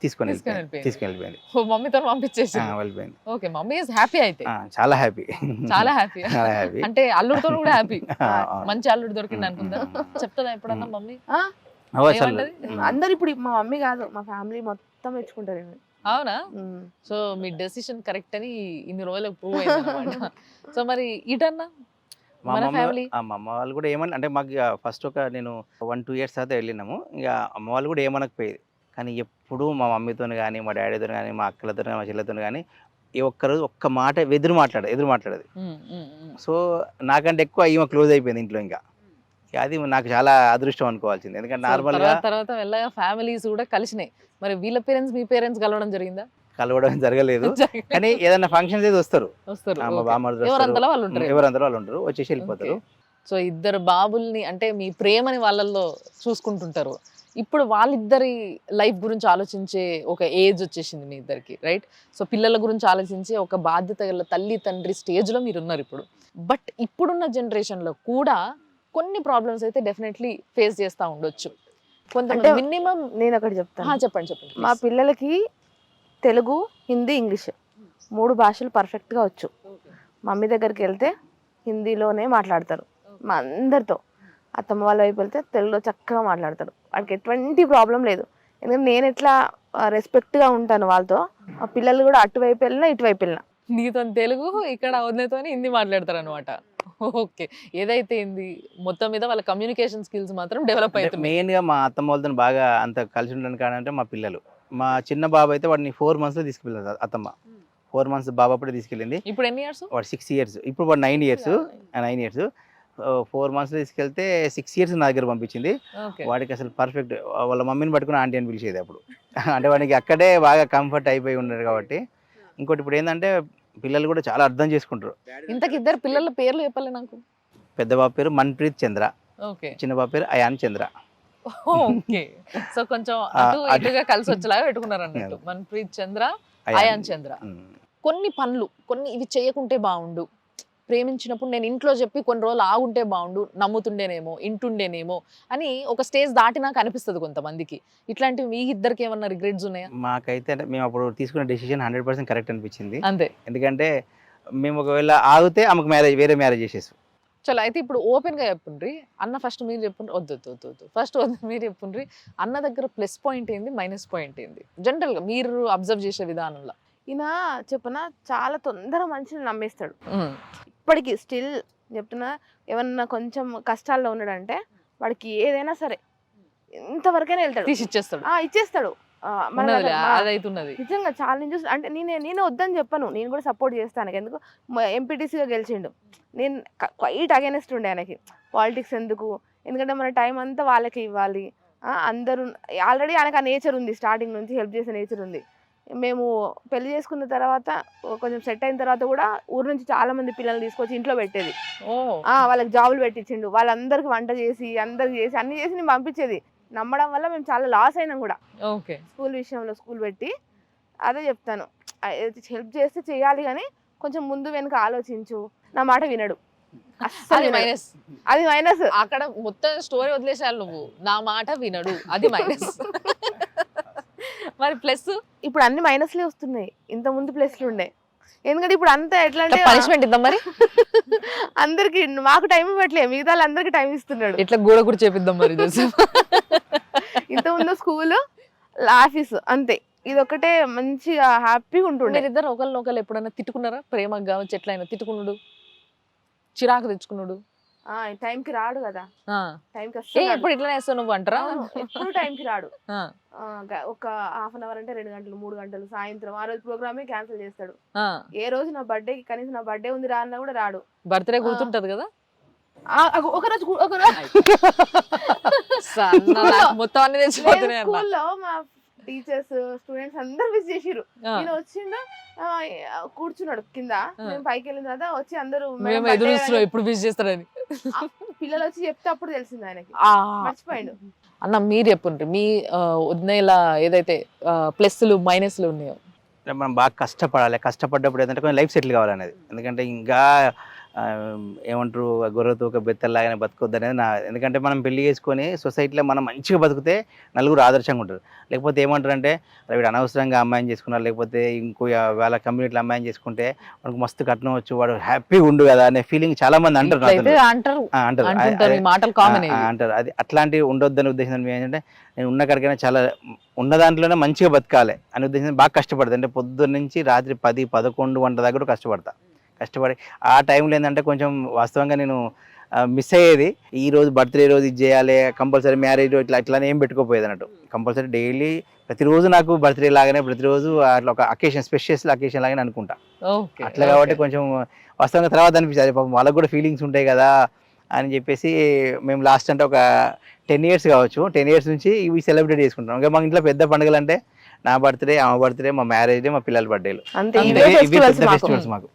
తీసుకెళ్ళిపోయింది. మమ్మీతో పంపించేసి వెళ్ళిపోయింది. ఓకే. మమ్మీ ఇస్ హ్యాపీ అయితే? చాలా హ్యాపీ. అంటే అల్లుడితో కూడా హ్యాపీ. మంచి అల్లుడు దొరికింది అనుకుందా? చెప్తుందా ఎప్పుడన్నా మమ్మీ? అందరు ఇప్పుడు మా మమ్మీ కాదు, మా ఫ్యామిలీ మొత్తం మెచ్చుకుంటారు. అవునా? సో మీ డెసిషన్ కరెక్ట్ అని ఇన్ని రోజులకు ప్రూవ్ అయింది. సో మరి ఇటన్నా మా అమ్మ వాళ్ళు కూడా ఏమన్నా అంటే మాకు ఫస్ట్ నేను 1-2 years తర్వాత వెళ్ళినాము. ఇక అమ్మ వాళ్ళు కూడా ఏమనకపోయేది. కానీ ఎప్పుడు మా మమ్మీతో కానీ, మా డాడీతో కానీ, మా అక్కలతో కానీ, మా చెల్లెతో కానీ ఒక్కరోజు ఒక్క మాట ఎదురు మాట్లాడేది. సో నాకంటే ఎక్కువ ఈమె క్లోజ్ అయిపోయింది ఇంట్లో. ఇంకా అది నాకు చాలా అదృష్టం అనుకోవాల్సింది. ఎందుకంటే నార్మల్ గా తర్వాత వెళ్ళగా ఫ్యామిలీస్ కూడా కలిసినాయి. మరి వీళ్ళ పేరెంట్స్ మీ పేరెంట్స్ కలవడం జరిగిందా? కలవడం జరగలేదు, కానీ ఏదైనా ఫంక్షన్స్ అయితే వస్తారు. ఎవరంతలో వాళ్ళు ఉంటారు, వచ్చేసి వెళ్ళిపోతారు. సో ఇద్దరు బాబుల్ని అంటే మీ ప్రేమని వాళ్ళల్లో చూసుకుంటుంటారు. ఇప్పుడు వాళ్ళిద్దరి లైఫ్ గురించి ఆలోచించే ఒక ఏజ్ వచ్చేసింది మీ ఇద్దరికి, రైట్? సో పిల్లల గురించి ఆలోచించే ఒక బాధ్యత గల తల్లి తండ్రి స్టేజ్లో మీరు ఉన్నారు ఇప్పుడు. బట్ ఇప్పుడున్న జనరేషన్లో కూడా కొన్ని ప్రాబ్లమ్స్ అయితే డెఫినెట్లీ ఫేస్ చేస్తూ ఉండొచ్చు. కొంత మినిమం నేను ఒకటి చెప్తాను. చెప్పండి. మా పిల్లలకి తెలుగు, హిందీ, ఇంగ్లీష్ 3 భాషలు పర్ఫెక్ట్గా వచ్చు. మమ్మీ దగ్గరికి వెళ్తే హిందీలోనే మాట్లాడతారు మా అందరితో. అత్తమ్మ వాళ్ళ వైపు వెళ్తే తెలుగులో చక్కగా మాట్లాడతాడు. వాడికి ఎటువంటి ప్రాబ్లం లేదు. ఎందుకంటే నేను ఎట్లా రెస్పెక్ట్గా ఉంటాను వాళ్ళతో, ఆ పిల్లలు కూడా అటువైపు వెళ్ళినా ఇటువైపు వెళ్ళినా. నీతో తెలుగు, ఇక్కడ వదినతో హిందీ మాట్లాడతారు అనమాట. ఓకే, ఏదైతే హిందీ మొత్తం మీద వాళ్ళ కమ్యూనికేషన్ స్కిల్స్ మాత్రం డెవలప్ అవుతుంది. మెయిన్గా మా అత్తమ్మ వాళ్ళతో బాగా అంత కలిసి ఉండడానికి కారణం అంటే మా పిల్లలు. మా చిన్న బాబు అయితే వాడిని 4 monthsలో తీసుకెళ్ళింది అత్తమ్మ. 4 months బాబు అప్పుడే తీసుకెళ్ళింది. ఇప్పుడు ఎన్ని ఇయర్స్? వాడు 6 years, ఇప్పుడు వాడు 9 years. 4 monthsలో తీసుకెళ్తే 6 years నా దగ్గర పంపించింది. వాడికి అసలు పర్ఫెక్ట్, వాళ్ళ మమ్మీని పట్టుకుని ఆంటీ అని పిలిచేది అప్పుడు. అంటే వాడికి అక్కడే బాగా కంఫర్ట్ అయిపోయి ఉన్నాడు కాబట్టి. ఇంకోటి ఇప్పుడు ఏంటంటే పిల్లలు కూడా చాలా అర్థం చేసుకుంటారు. ఇంతకు ఇద్దరు పిల్లల పేర్లు చెప్పాలి నాకు. పెద్ద బాబు పేరు మన్ప్రీత్ చంద్ర, ఓకే. చిన్న బాబు పేరు అయాన్ చంద్ర. ఓకే, సో కొంచెం అటు ఇటుగా కలిసి వచ్చేలాగా పెట్టుకున్నారు అన్నట్టు. మన్ప్రీత్ చంద్ర, అయాన్ చంద్ర. కొన్ని పనులు, కొన్ని ఇవి చేయకుంటే బాగుండు, ప్రేమించినప్పుడు నేను ఇంట్లో చెప్పి కొన్ని రోజులు ఆగుంటే బాగుండు, నమ్ముతుండేనేమో, ఇంటుండేనేమో అని ఒక స్టేజ్ దాటినాక అనిపిస్తుంది కొంతమందికి. ఇట్లాంటివి మీ ఇద్దరికి ఏమన్నా రిగ్రెట్స్ ఉన్నాయా? మాకైతే అంటే మేము అప్పుడు తీసుకున్న డెసిషన్ 100% కరెక్ట్ అనిపించింది. అంతే. ఎందుకంటే మేము ఒకవేళ ఆగితే ఆమెకు వేరే మ్యారేజ్ చేసేస్తాం. చలో, అయితే ఇప్పుడు ఓపెన్ గా చెప్పుండ్రి. అన్న ఫస్ట్ మీరు చెప్పుండ్రి. వద్దు ఫస్ట్ మీరు చెప్పుండ్రి. అన్న దగ్గర ప్లస్ పాయింట్ ఏంది, మైనస్ పాయింట్ ఏంది, జనరల్ గా మీరు అబ్జర్వ్ చేసే విధానంలో? ఈయన చెప్పనా చాలా తొందర మనిషిని నమ్మేస్తాడు. ఇప్పటికి స్టిల్ చెప్తున్నా, ఏమన్నా కొంచెం కష్టాల్లో ఉన్నాడంటే వాడికి ఏదైనా సరే ఇంతవరకైనా వెళ్తాడు, తీసి ఇచ్చేస్తాడు. ఇచ్చేస్తాడు. అదైతున్నది నిజంగా చాలా నేను చూసి, అంటే నేనే వద్దని చెప్పను, నేను కూడా సపోర్ట్ చేస్తాను. ఎందుకు ఎంపీటీసీగా గెలిచిండు, నేను క్వైట్ అగైనెస్ట్ ఉండే ఆయనకి. పాలిటిక్స్ ఎందుకు, ఎందుకంటే మన టైం అంతా వాళ్ళకి ఇవ్వాలి. అందరూ ఆల్రెడీ ఆయనకు ఆ నేచర్ ఉంది, స్టార్టింగ్ నుంచి హెల్ప్ చేసే నేచర్ ఉంది. మేము పెళ్లి చేసుకున్న తర్వాత కొంచెం సెట్ అయిన తర్వాత కూడా ఊరు నుంచి చాలా మంది పిల్లల్ని తీసుకొచ్చి ఇంట్లో పెట్టేది. వాళ్ళకి జాబులు పెట్టించిండు, వాళ్ళందరికి వంట చేసి అందరికి చేసి అన్ని చేసి నేను పంపించేది. నమ్మడం వల్ల మేము చాలా లాస్ అయినాం కూడా. స్కూల్ విషయంలో స్కూల్ పెట్టి అదే చెప్తాను, హెల్ప్ చేస్తే చేయాలి కానీ కొంచెం ముందు వెనుక ఆలోచించు. నా మాట వినడు, అది మైనస్. అది మైనస్. అక్కడ మొత్తం స్టోరీ వదిలేసాను నువ్వు, నా మాట వినడు, అది మైనస్. మరి ప్లస్? ఇప్పుడు అన్ని మైనస్లే వస్తున్నాయి, ఇంత ముందు ప్లస్లు ఉండే. ఎందుకంటే ఇప్పుడు అంతా ఎట్లా అంటే పనిష్మెంట్ ఇద్దాం మరి అందరికి. మాకు టైం ఇవ్వట్లే, మిగతా అందరికి టైం ఇస్తున్నాడు. ఇట్లా గోడ కూడా చేపిద్దాం మరి. ఇంత ముందు స్కూల్, ఆఫీస్, అంతే. ఇది ఒకటే మంచిగా హ్యాపీగా ఉంటుండే. మీరిద్దరు ఒకళ్ళు ఎప్పుడైనా తిట్టుకున్నారా? ప్రేమగా కావచ్చు, ఎట్లయినా తిట్టుకున్నాడు, చిరాకు తెచ్చుకున్నాడు? టైంకి రాడు కదా, టైంకి ఎప్పుడు ఇట్లా వేస్తావు నువ్వు అంటారా? ఎప్పుడు టైంకి రాడు. ఒక 1/2 hour అంటే 2 గంటలు 3 గంటలు సాయంత్రం. ఆ రోజు ప్రోగ్రామే క్యాన్సిల్ చేస్తాడు. ఏ రోజు నా బర్త్డే, కనీసం నా బర్త్డే ఉంది రా అన్నా కూడా రాడు. బర్త్డే గుర్తుంటది కదా. ఒకరోజు మొత్తం అన్ని తెచ్చిపోతున్నాయి. స్కూల్లో మా టీచర్స్, స్టూడెంట్స్ అందరు విజిట్ చేసిరు. నేను వచ్చిండు, కూర్చున్నాడు కింద. మేము పైకి వెళ్ళిన తర్వాత వచ్చి అందరూ ఎప్పుడు విజిట్ చేస్తారని పిల్లలు వచ్చి చెప్తే అప్పుడు తెలిసింది ఆయనకి, మర్చిపోయాడు. అన్న మీరు చెప్పుంటారు మీ వదిలేల ఏదైతే ప్లస్లు మైనస్లు ఉన్నాయో. మనం బాగా కష్టపడాలి, కష్టపడ్డప్పుడు ఏంటంటే కొంచెం లైఫ్ సెటిల్ కావాలనేది. ఎందుకంటే ఇంకా ఏమంటారు, గొర్రెతో ఒక బెత్తల్లాగానే బతకొద్దు అనేది నా. ఎందుకంటే మనం పెళ్లి చేసుకొని సొసైటీలో మనం మంచిగా బతికితే నలుగురు ఆదర్శంగా ఉంటారు. లేకపోతే ఏమంటారు అంటే వీడు అనవసరంగా అమ్మాయిని చేసుకున్నారు, లేకపోతే ఇంకో వాళ్ళ కమ్యూనిటీలో అమ్మాయిని చేసుకుంటే మనకు మస్తు కట్నం వచ్చు, వాడు హ్యాపీగా ఉండు కదా అనే ఫీలింగ్ చాలా మంది అంటారు. అది అట్లాంటివి ఉండొద్దనే ఉద్దేశం ఏంటంటే నేను ఉన్న కాడికైనా చాలా ఉన్న దాంట్లోనే మంచిగా బతకాలి అనే ఉద్దేశం బాగా కష్టపడతా. అంటే పొద్దున్న నుంచి రాత్రి 10-11 గంటల దాకా కూడా కష్టపడి ఆ టైంలో ఏంటంటే కొంచెం వాస్తవంగా నేను మిస్ అయ్యేది. ఈ రోజు బర్త్డే రోజు ఇది చేయాలి, కంపల్సరీ మ్యారేజ్ ఇట్లానే ఏం పెట్టుకోపోయేది అన్నట్టు. కంపల్సరీ డైలీ ప్రతిరోజు నాకు బర్త్డే లాగానే, ప్రతిరోజు అట్లా ఒక అకేషన్, స్పెషల్ అకేషన్ లాగానే అనుకుంటా. అట్లా కాబట్టి కొంచెం వాస్తవంగా తర్వాత అనిపించింది పాపం వాళ్ళకు కూడా ఫీలింగ్స్ ఉంటాయి కదా అని చెప్పేసి మేము లాస్ట్ అంటే ఒక 10 years కావచ్చు, 10 years నుంచి ఇవి సెలబ్రేట్ చేసుకుంటాం. ఇంకా మా ఇంట్లో పెద్ద పండుగలు అంటే నా బర్త్డే, ఆమె బర్త్డే, మా మ్యారేజ్ డే, మా పిల్లల బర్త్డేలు, ఫెస్టివల్స్ మాకు.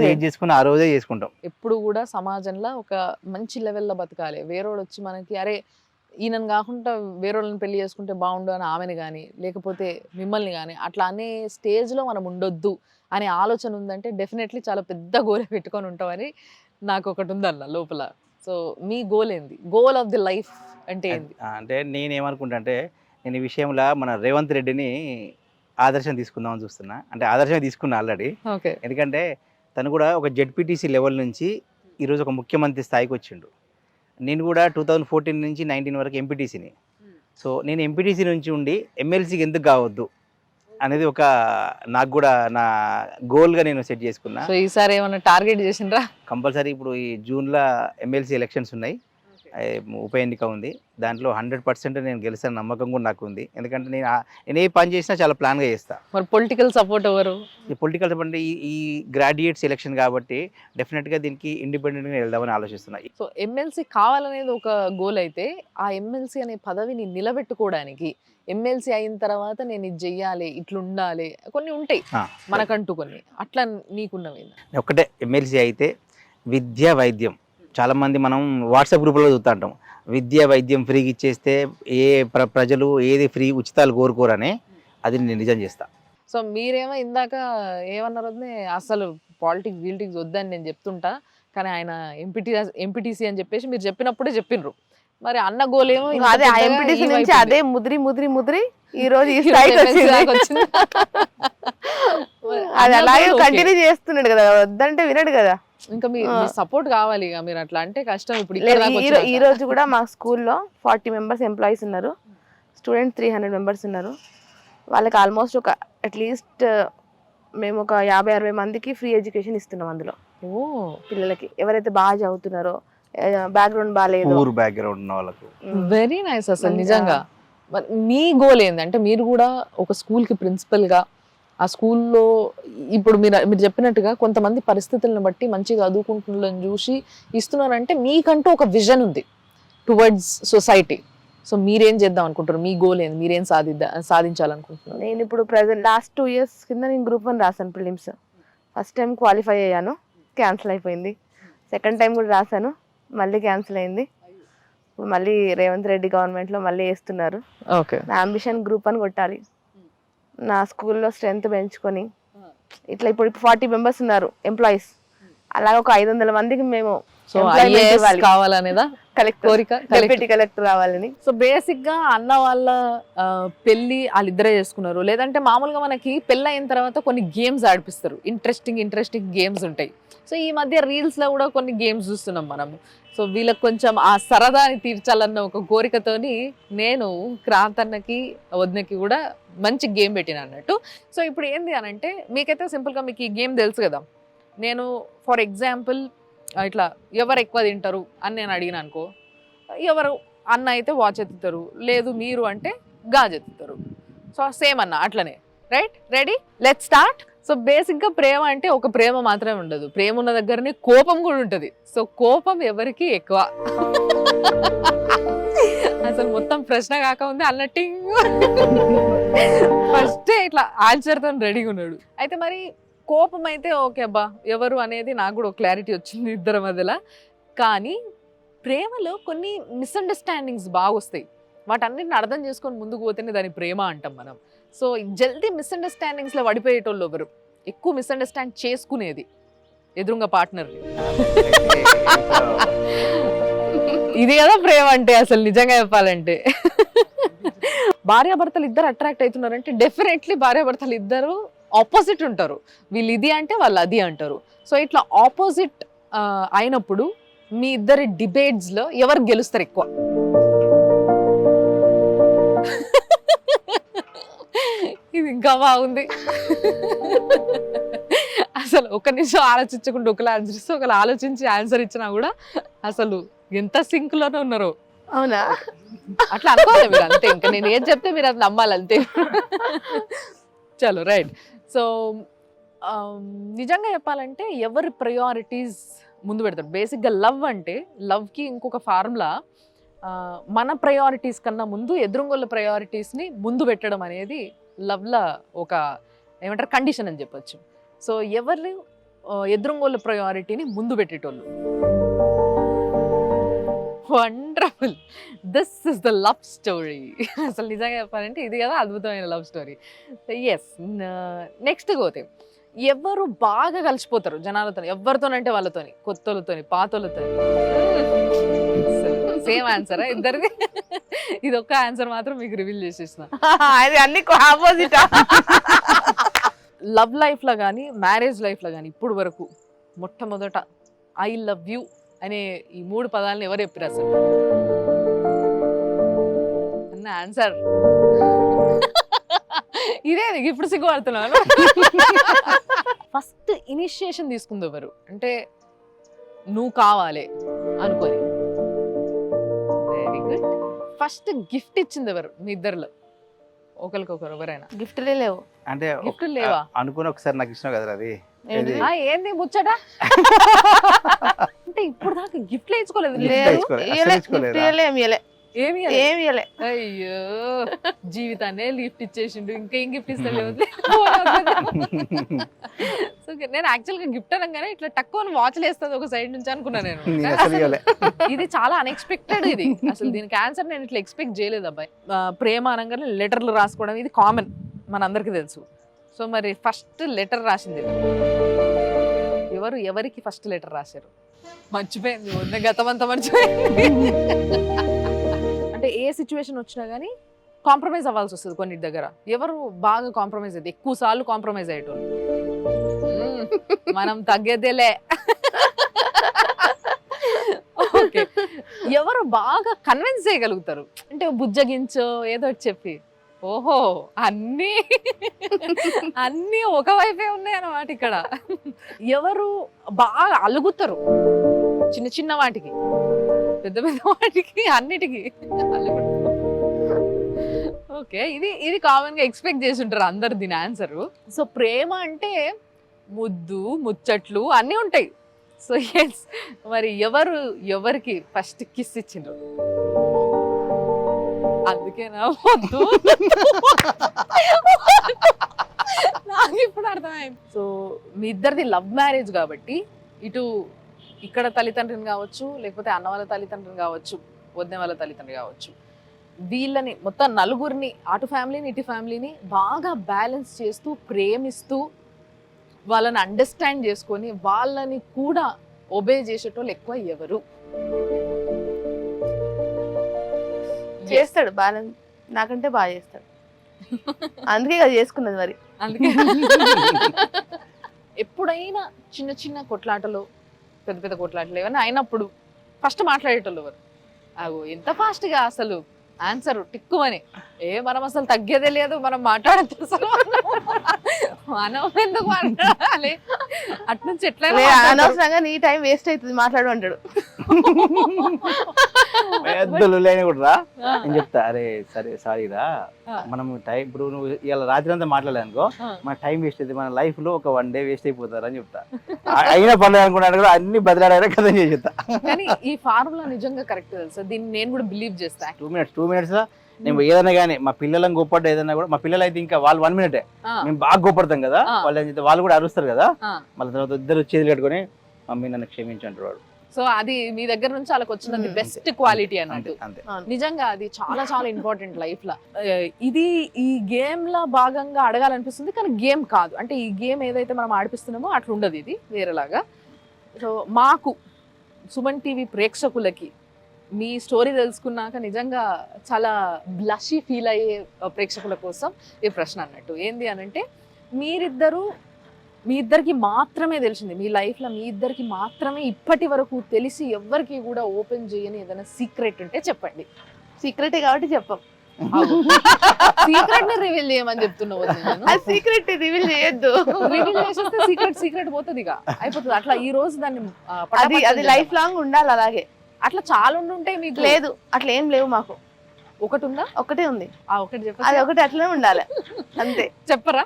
ఏం చేసుకుని ఆ రోజే చేసుకుంటాం. ఎప్పుడు కూడా సమాజంలో ఒక మంచి లెవెల్లో బతకాలి. వేరేవాడు వచ్చి మనకి అరే ఈయనను కాకుండా వేరేవాళ్ళని పెళ్లి చేసుకుంటే బాగుండు అని ఆమెను కానీ, లేకపోతే మిమ్మల్ని కానీ అట్లా అనే స్టేజ్లో మనం ఉండొద్దు అనే ఆలోచన ఉందంటే డెఫినెట్లీ చాలా పెద్ద గోల్ పెట్టుకొని ఉంటామని నాకు ఒకటి ఉందన్న లోపల. సో మీ గోల్ ఏంది? గోల్ ఆఫ్ ది లైఫ్ అంటే ఏంది? అంటే నేనేమనుకుంటా అంటే నేను ఈ విషయంలో మన రేవంత్ రెడ్డిని ఆదర్శం తీసుకుందామని చూస్తున్నా. అంటే ఆదర్శం తీసుకున్నా ఆల్రెడీ. ఎందుకంటే తను కూడా ఒక జెడ్పీటీసీ లెవెల్ నుంచి ఈరోజు ఒక ముఖ్యమంత్రి స్థాయికి వచ్చిండు. నేను కూడా 2014 నుంచి 19 వరకు ఎంపీటీసీని. సో నేను ఎంపీటీసీ నుంచి ఉండి ఎమ్మెల్సీకి ఎందుకు కావద్దు అనేది ఒక నాకు కూడా నా గోల్గా నేను సెట్ చేసుకున్నా. సో ఈసారి ఏమైనా టార్గెట్ చేసిండ్రా? కంపల్సరీ ఇప్పుడు ఈ జూన్లో ఎమ్మెల్సీ ఎలక్షన్స్ ఉన్నాయి, ఉప ఎన్నిక ఉంది. దాంట్లో 100% నేను గెలిచిన నమ్మకం కూడా నాకు ఉంది. ఎందుకంటే నేను ఏ పని చేసినా చాలా ప్లాన్గా చేస్తాను. మరి పొలిటికల్ సపోర్ట్ ఎవరు? ఈ పొలిటికల్ సపోర్ట్ ఈ గ్రాడ్యుయేట్స్ ఎలక్షన్ కాబట్టి డెఫినెట్గా దీనికి ఇండిపెండెంట్గా వెళ్దామని ఆలోచిస్తున్నాయి. సో ఎమ్మెల్సీ కావాలనేది ఒక గోల్ అయితే, ఆ ఎమ్మెల్సీ అనే పదవిని నిలబెట్టుకోవడానికి ఎమ్మెల్సీ అయిన తర్వాత నేను ఇది చెయ్యాలి, ఇట్లా ఉండాలి, కొన్ని ఉంటాయి మనకంటూ కొన్ని. అట్లా నీకున్నవి? ఒకటే, ఎమ్మెల్సీ అయితే విద్య వైద్యం. చాలామంది మనం వాట్సాప్ గ్రూప్లో చూస్తుంటాం, విద్య వైద్యం ఫ్రీగా ఇచ్చేస్తే ప్రజలు ఏది ఫ్రీ ఉచితాలు కోరుకోరని. అది నేను నిజం చేస్తా. సో మీరేమో ఇందాక ఏమన్నారు, అసలు పాలిటిక్స్ వద్దని నేను చెప్తుంటా, కానీ ఆయన ఎంపీటీసీ అని చెప్పేసి మీరు చెప్పినప్పుడే చెప్పిండ్రు. మరి అన్న గోల్ ఏమో అదే ఎంపీటీసీ నుంచి అదే ముద్రి ఈ రోజు ఈ స్థాయికి వచ్చింది. అది అలాగే కంటిన్యూ చేస్తున్నాడు కదా, వద్దంటే వినడు కదా. ఇంకా మీ సపోర్ట్ కావాలి ఇక, మీరు అట్లా అంటే కష్టం. ఇప్పుడు ఈ రోజు కూడా మా స్కూల్లో 40 మెంబర్స్ ఎంప్లాయీస్ ఉన్నారు, స్టూడెంట్స్ 300 మెంబర్స్ ఉన్నారు. వాళ్ళకి ఆల్మోస్ట్ ఒక అట్లీస్ట్ మేము ఒక 50-60 మందికి ఫ్రీ ఎడ్యుకేషన్ ఇస్తున్నాం. అందులో పిల్లలకి ఎవరైతే బాగా చదువుతున్నారో, బ్యాక్గ్రౌండ్ బాగాలేదు, బ్యాక్గ్రౌండ్ ఉన్న వాళ్ళకు. Very nice. అసలు నిజంగా మీ గోల్ ఏంటంటే, మీరు కూడా ఒక స్కూల్కి ప్రిన్సిపల్గా, ఆ స్కూల్లో ఇప్పుడు మీరు చెప్పినట్టుగా కొంతమంది పరిస్థితులను బట్టి మంచిగా చదువుకుంటున్నారని చూసి ఇస్తున్నారంటే మీకంటూ ఒక విజన్ ఉంది టువర్డ్స్ సొసైటీ. సో మీరేం చేద్దాం అనుకుంటారు? మీ గోల్ ఏంది? మీరేం సాధించాలనుకుంటున్నారు? నేను ఇప్పుడు ప్రెసెంట్ లాస్ట్ 2 years కింద నేను Group 1 రాశాను ప్రిలిమ్స్. ఫస్ట్ టైం క్వాలిఫై అయ్యాను, క్యాన్సిల్ అయిపోయింది. సెకండ్ టైం కూడా రాశాను, మళ్ళీ క్యాన్సిల్ అయింది. ఇప్పుడు మళ్ళీ రేవంత్ రెడ్డి గవర్నమెంట్లో మళ్ళీ వేస్తున్నారు. ఓకే, నా అంబిషన్ Group 1 కొట్టాలి, నా స్కూల్లో స్ట్రెంత్ పెంచుకొని. ఇట్లా ఇప్పుడు 40 మెంబర్స్ ఉన్నారు ఎంప్లాయీస్, అలాగే ఒక 500 మందికి మేము కావాలనేదా డిప్యూటీ కలెక్టర్ రావాలని. సో బేసిక్ గా అన్న వాళ్ళ పెళ్లి వాళ్ళిద్దరే చేసుకున్నారు, లేదంటే మామూలుగా మనకి పెళ్లి అయిన తర్వాత కొన్ని గేమ్స్ ఆడిపిస్తారు, ఇంట్రెస్టింగ్ గేమ్స్ ఉంటాయి. సో ఈ మధ్య రీల్స్ లో కూడా కొన్ని గేమ్స్ చూస్తున్నాం మనము. సో వీళ్ళకి కొంచెం ఆ సరదాని తీర్చాలన్న ఒక కోరికతోని నేను క్రాంతన్నకి వదినకి కూడా మంచి గేమ్ పెట్టిన అన్నట్టు. సో ఇప్పుడు ఏంది అని అంటే, మీకైతే సింపుల్గా మీకు ఈ గేమ్ తెలుసు కదా. నేను ఫర్ ఎగ్జాంపుల్ ఇట్లా ఎవరు ఎక్కువ తింటారు అని నేను అడిగిన అనుకో, ఎవరు అన్న అయితే వాచ్ ఎత్తుతారు, లేదు మీరు అంటే గాజు ఎత్తుతారు. సో సేమ్ అన్న అట్లనే. Right, ready, let's start. So బేసిక్గా ప్రేమ అంటే ఒక ప్రేమ మాత్రమే ఉండదు, ప్రేమ ఉన్న దగ్గరనే కోపం కూడా ఉంటుంది. సో కోపం ఎవరికి ఎక్కువ? అసలు మొత్తం ప్రశ్న కాక ఉంది అన్నట్టు ఫస్ట్ ఇట్లా ఆన్సర్తో రెడీగా ఉన్నాడు. అయితే మరి కోపం అయితే ఓకే అబ్బా ఎవరు అనేది నాకు కూడా క్లారిటీ వచ్చింది ఇద్దరి మధ్యలో. కానీ ప్రేమలో కొన్ని మిస్అండర్స్టాండింగ్స్ బాగా వస్తాయి, వాటన్నిటిని అర్థం చేసుకొని ముందుకు పోతేనే దాని ప్రేమ అంటాం మనం. సో జల్దీ మిస్అండర్స్టాండింగ్స్లో పడిపోయేటోళ్ళు ఎవరు? ఎక్కువ మిస్అండర్స్టాండ్ చేసుకునేది ఎదురుగా పార్ట్నర్. ఇది కదా ప్రేమ అంటే అసలు నిజంగా చెప్పాలంటే. భార్యాభర్తలు ఇద్దరు అట్రాక్ట్ అవుతున్నారంటే డెఫినెట్లీ భార్యాభర్తలు ఇద్దరు ఆపోజిట్ ఉంటారు. వీళ్ళు ఇది అంటే వాళ్ళు అది అంటారు. సో ఇట్లా ఆపోజిట్ అయినప్పుడు మీ ఇద్దరి డిబేట్స్లో ఎవరు గెలుస్తారు ఎక్కువ? ఇది ఇంకా బాగుంది. అసలు ఒక నిమిషం ఆలోచించకుండా ఒకరు ఆన్సర్ ఇస్తే ఒకరు ఆలోచించి ఆన్సర్ ఇచ్చినా కూడా అసలు ఎంత సింక్ లోనే ఉన్నారు. అవునా? అట్లా అనుకోవాలి మీరు, అంతే. ఇంకా నేను ఏం చెప్తే మీరు అది నమ్మాలి అంతే. చలో రైట్. సో నిజంగా చెప్పాలంటే ఎవరి ప్రయారిటీస్ ముందు పెడతారు? బేసిక్గా లవ్ అంటే, లవ్కి ఇంకొక ఫార్ములా మన ప్రయారిటీస్ కన్నా ముందు ఎదురుగోళ్ళ ప్రయారిటీస్ని ముందు పెట్టడం అనేది లవ్లో ఒక ఏమంటారు కండిషన్ అని చెప్పొచ్చు. సో ఎవరు ఎదురుగోళ్ళ ప్రయారిటీని ముందు పెట్టేటోళ్ళు. Wonderful, this is the love story. అసలు నిజంగా చెప్పాలంటే ఇది కదా అద్భుతమైన లవ్ స్టోరీ. ఎస్, నెక్స్ట్ పోతే ఎవరు బాగా కలిసిపోతారు జనాలతో, ఎవరితోనంటే వాళ్ళతోని, కొత్తలతోని పాతోళ్ళతోని. సేమ్ ఆన్సరా ఇద్దరిది? ఇది ఒక్క ఆన్సర్ మాత్రం మీకు రివీల్ చేసేసిన. అన్ని ఆపోజిట్. లవ్ లైఫ్లో కానీ మ్యారేజ్ లైఫ్లో కానీ ఇప్పుడు వరకు మొట్టమొదట ఐ లవ్ యూ అనే ఈ 3 పదాలను ఎవరు చెప్పారు అసలు అన్న ఆన్సర్ ఇదే ఇప్పుడు సిగ్గుపడుతున్నాను. ఫస్ట్ ఇనిషియేషన్ తీసుకుంది ఎవరు అంటే నువ్వు కావాలి అనుకొని. Very good. ఫస్ట్ గిఫ్ట్ ఇచ్చింది ఎవరు మీ ఇద్దరిలో ఒకరికొకరు ఎవరైనా? గిఫ్ట్లే లేవు. అంటే గిఫ్ట్ లేవా? అనుకుని ఒకసారి నాకు ఇష్టం కదా అది. ఏంటిది? ఏంది ముచ్చట? అంటే ఇప్పుడు దాకా గిఫ్ట్ ఇచ్చుకోలేదు. Gift లేదు, ఇచ్చుకోలేదు. అసలు ఇయ్యలే, ఇచ్చుకోలేదా? gift ఇయ్యలే, ఏమి ఇయ్యలే, ఏమి ఏమి ఇయ్యలే. అయ్యో జీవితాన్ని లిఫ్ట్ ఇచ్చేసిండు, ఇంకేం గిఫ్ట్ ఇస్తలేదు. సో నేను యాక్చువల్ గా గిఫ్ట్ అనగానే ఇట్లా తక్కువ వాచ్లు వేస్తుంది ఒక సైడ్ నుంచి అనుకున్నా నేను. నేను అసలు ఇవ్వలే. ఇది చాలా అన్ఎక్స్పెక్టెడ్. ఇది అసలు దీనికి ఆన్సర్ నేను ఇట్లా ఎక్స్పెక్ట్ చేయలేదు అబ్బాయి. ప్రేమ అనగానే లెటర్లు రాసుకోవడం ఇది కామన్, మనందరికీ తెలుసు. సో మరి ఫస్ట్ లెటర్ రాసింది ఎవరు? ఎవరికి ఫస్ట్ లెటర్ రాశారు? మర్చిపోయింది, ఉన్న గతమంతా మర్చిపోయింది. అంటే ఏ సిచ్యువేషన్ వచ్చినా కానీ కాంప్రమైజ్ అవ్వాల్సి వస్తుంది కొన్నిటి దగ్గర. ఎవరు బాగా కాంప్రమైజ్ అయ్యేది? ఎక్కువ సార్లు కాంప్రమైజ్ అయ్యేటోళ్ళు. మనం తగ్గేదేలే. ఓకే. ఎవరు బాగా కన్విన్స్ చేయగలుగుతారు? అంటే బుజ్జగించో ఏదో ఒకటి చెప్పి ఓహో అన్నీ ఒకవైపే ఉన్నాయి అన్నమాట ఇక్కడ. ఎవరు బాగా అలుగుతారు చిన్న చిన్న వాటికి, పెద్ద పెద్ద వాటికి, అన్నిటికీ అలుగుతారు. ఓకే, ఇది కామన్ గా ఎక్స్పెక్ట్ చేసి ఉంటారు అందరు దీని ఆన్సర్. సో ప్రేమ అంటే ముద్దు ముచ్చట్లు అన్నీ ఉంటాయి. సో ఎస్, మరి ఎవరు ఎవరికి ఫస్ట్ కిస్ ఇచ్చిండ్రు? అందుకేనా వద్దు నాకు ఇప్పుడు అర్థమైంది. సో మీ ఇద్దరిది లవ్ మ్యారేజ్ కాబట్టి ఇటు ఇక్కడ తల్లిదండ్రుని కావచ్చు, లేకపోతే అన్న వాళ్ళ తల్లిదండ్రుని కావచ్చు, వదిన వాళ్ళ తల్లిదండ్రులు కావచ్చు, వీళ్ళని మొత్తం నలుగురిని, అటు ఫ్యామిలీని ఇటు ఫ్యామిలీని బాగా బ్యాలెన్స్ చేస్తూ ప్రేమిస్తూ వాళ్ళని అండర్స్టాండ్ చేసుకొని వాళ్ళని కూడా ఒబే చేసేటోళ్ళు ఎక్కువ ఎవరు? చేస్తాడు బాగా, నాకంటే బాగా చేస్తాడు. అందుకే కదా చేసుకున్నది మరి. అందుకే ఎప్పుడైనా చిన్న చిన్న కొట్లాటలు, పెద్ద పెద్ద కొట్లాటలు ఏమైనా అయినప్పుడు ఫస్ట్ మాట్లాడేటోళ్ళు ఎవరు? అగో ఎంత ఫాస్ట్ గా అసలు ఆన్సర్ టిక్కుమని. మనం అసలు తగ్గేదే లేదు, మనం మాట్లాడద్దు అసలు, మనం ఎందుకు మాట్లాడాలి? అట్నుంచి ఎట్లయినా అనవసరంగా నీ టైం వేస్ట్ అవుతుంది మాట్లాడు అంటాడు. పెద్దలు లేని కూడా రా నేను చెప్తా, అరే సరే సారీ రా, మనం టైం ఇప్పుడు నువ్వు ఇలా రాత్రి అంతా మాట్లాడలేదు అనుకో, మన టైం వేస్ట్ అవుతుంది, మన లైఫ్ లో ఒక 1 day వేస్ట్ అయిపోతారు అని చెప్తా. అయినా పర్లేదు అనుకున్నాను కూడా అన్ని బదిలాడారా కదా అని చెప్తా. కానీ ఈ ఫార్ములా నిజంగా కరెక్ట్ తెలుసా? దీన్ని నేను కూడా బిలీవ్ చేస్తా. 2 minutes నేను ఏదైనా కానీ మా పిల్లలను గొప్పడ్డా ఏదైనా కూడా, మా పిల్లలు అయితే ఇంకా వాళ్ళు 1 minute మేము బాగా గొప్పడతాం కదా, వాళ్ళు కూడా అరుస్తారు కదా, మళ్ళీ తర్వాత ఇద్దరు చేతులు కట్టుకొని మమ్మీ నన్ను క్షమించంటారు వాడు. సో అది మీ దగ్గర నుంచి వాళ్ళకి వచ్చినది బెస్ట్ క్వాలిటీ అన్నట్టు. నిజంగా అది చాలా చాలా ఇంపార్టెంట్ లైఫ్ లో. ఇది ఈ గేమ్ లా భాగంగా అడగాలనిపిస్తుంది కానీ గేమ్ కాదు. అంటే ఈ గేమ్ ఏదైతే మనం ఆడిపిస్తున్నామో అట్లా ఉండదు, ఇది వేరేలాగా. సో మాకు సుమన్ టీవీ ప్రేక్షకులకి మీ స్టోరీ తెలుసుకున్నాక నిజంగా చాలా బ్లషీ ఫీల్ అయ్యే ప్రేక్షకుల కోసం ఈ ప్రశ్న అన్నట్టు. ఏంది అనంటే మీ ఇద్దరికి మాత్రమే తెలిసింది, మీ లైఫ్లో మీ ఇద్దరికి మాత్రమే ఇప్పటి వరకు తెలిసి ఎవ్వరికి కూడా ఓపెన్ చేయని ఏదైనా సీక్రెట్ ఉంటే చెప్పండి. సీక్రెట్ కాబట్టి చెప్పం. సీక్రెట్ ని రివీల్ చేయమని చెప్తున్నావు. సీక్రెట్ రివీల్ చేయొద్దు. రివీల్ చేసేస్తే సీక్రెట్ పోతుంది, ఇక అయిపోతుంది. అట్లా ఈ రోజు దాన్ని అది లైఫ్ లాంగ్ ఉండాలి. అలాగే అట్లా చాలా ఉండుంటాయి, మీకు లేదు అట్లా ఏం లేవు. మాకు ఒకటి ఉందా? ఒకటే ఉంది. ఒకటి చెప్ప, అది ఒకటి అట్లనే ఉండాలి అంతే. చెప్పరా?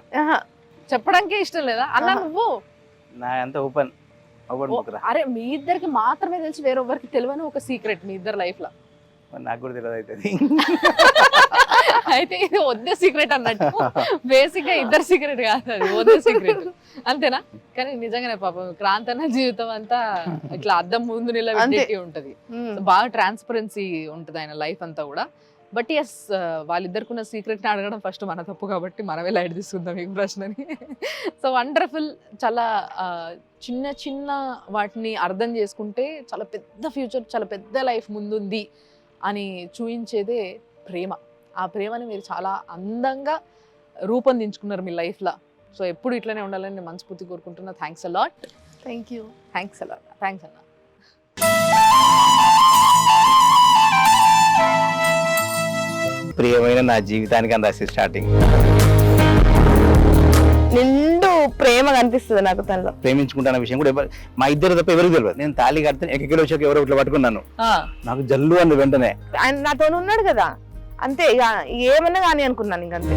చెప్పడానికే ఇష్టం లేదా అన్న? నువ్వు నా అంత ఓపెన్ బుక్ రా. అరే మీ ఇద్దరికి మాత్రమే తెలిసి వేరొకరికి తెలియని ఒక సీక్రెట్ మీ ఇద్దరు లైఫ్ లో. నాకు కూడా తెలియదు అయితే. అయితే ఇది వద్దే సీక్రెట్ అన్నట్టు. బేసిక్ గా ఇద్దరు సీక్రెట్ కాదు, అది వద్దే సీక్రెట్ అంతేనా? కానీ నిజంగానే పాపం క్రాంతన జీవితం అంతా ఇట్లా అద్దం ముందు నిలబెట్టి ఉంటది. బాగా ట్రాన్స్పరెన్సీ ఉంటది ఆయన లైఫ్ అంతా కూడా. బట్ ఎస్, వాళ్ళిద్దరికి ఉన్న సీక్రెట్ ని అడగడం ఫస్ట్ మన తప్పు కాబట్టి మనమే లైట్ తీసుకుందాం ఈ ప్రశ్నని. So wonderful. చాలా చిన్న చిన్న వాటిని అర్థం చేసుకుంటే చాలా పెద్ద ఫ్యూచర్, చాలా పెద్ద లైఫ్ ముందుంది అని చూపించేదే ప్రేమ. ఆ ప్రేమని మీరు చాలా అందంగా రూపొందించుకున్నారు మీ లైఫ్లో. సో ఎప్పుడు ఇట్లనే ఉండాలని నేను మనస్ఫూర్తి కోరుకుంటున్నా. Thanks a lot. Thank you. Thanks a lot. Thanks అన్న. ప్రియమైన నా జీవితానికి అని రాసి స్టార్టింగ్. నిండు ప్రేమ కనిపిస్తుంది నాకు తనలో. ప్రేమించుకుంటున్న విషయం కూడా మా ఇద్దరు తప్ప ఎవరికి తెలియదు. నేను తాళి కడితే ఎక్కడికి వచ్చాక ఎవరో ఇట్లా పట్టుకున్నాను, నాకు జల్లు అని వెంటనే. ఆయన నాతో ఉన్నాడు కదా, అంతే ఇక ఏమన్నా కానీ అనుకున్నాను ఇంకంతే.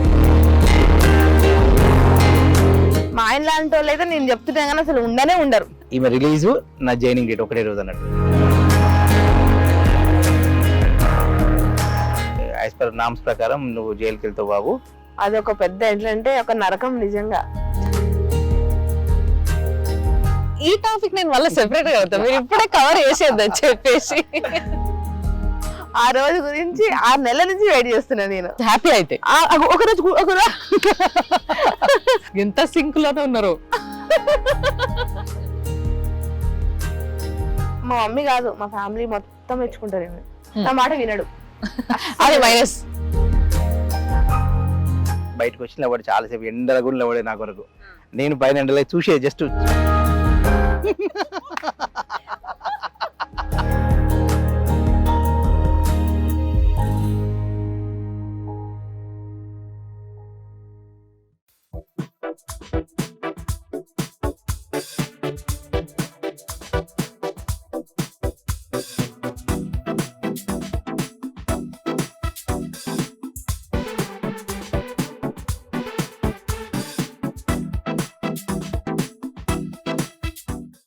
మా ఆయన లాంటి వాళ్ళు అయితే నేను చెప్తున్నా కానీ అసలు ఉండనే ఉండరు. ఈమె రిలీజ్ నా జాయినింగ్ డేట్ ఒకటే రోజు అన్నట్టు. యాజ్ పర్ నామ్స్ ప్రకారం నువ్వు జైలుకి వెళ్తావు బాబు. అది ఒక పెద్ద ఎట్లంటే ఒక నరకం నిజంగా. ఈ టాపిక్ నేను మళ్ళీ సెపరేట్ గా అవుతాను, మీరు ఇప్పుడే కవర్ చేసేద్దని చెప్పేసి ఆ రోజు గురించి 6 నెలల నుంచి వెయిట్ చేస్తున్నా నేను. హ్యాపీ అయితే ఒకరోజు ఎంత సింక్ లోనే ఉన్నారు. మా మమ్మీ కాదు, మా ఫ్యామిలీ మొత్తం మెచ్చుకుంటారు. నా మాట వినడు. అదే మైనస్. బయటకు వచ్చిన వాడు చాలాసేపు ఎండల కూడా లేవాడే నా కొరకు. నేను పైన ఎండలే చూసే జస్ట్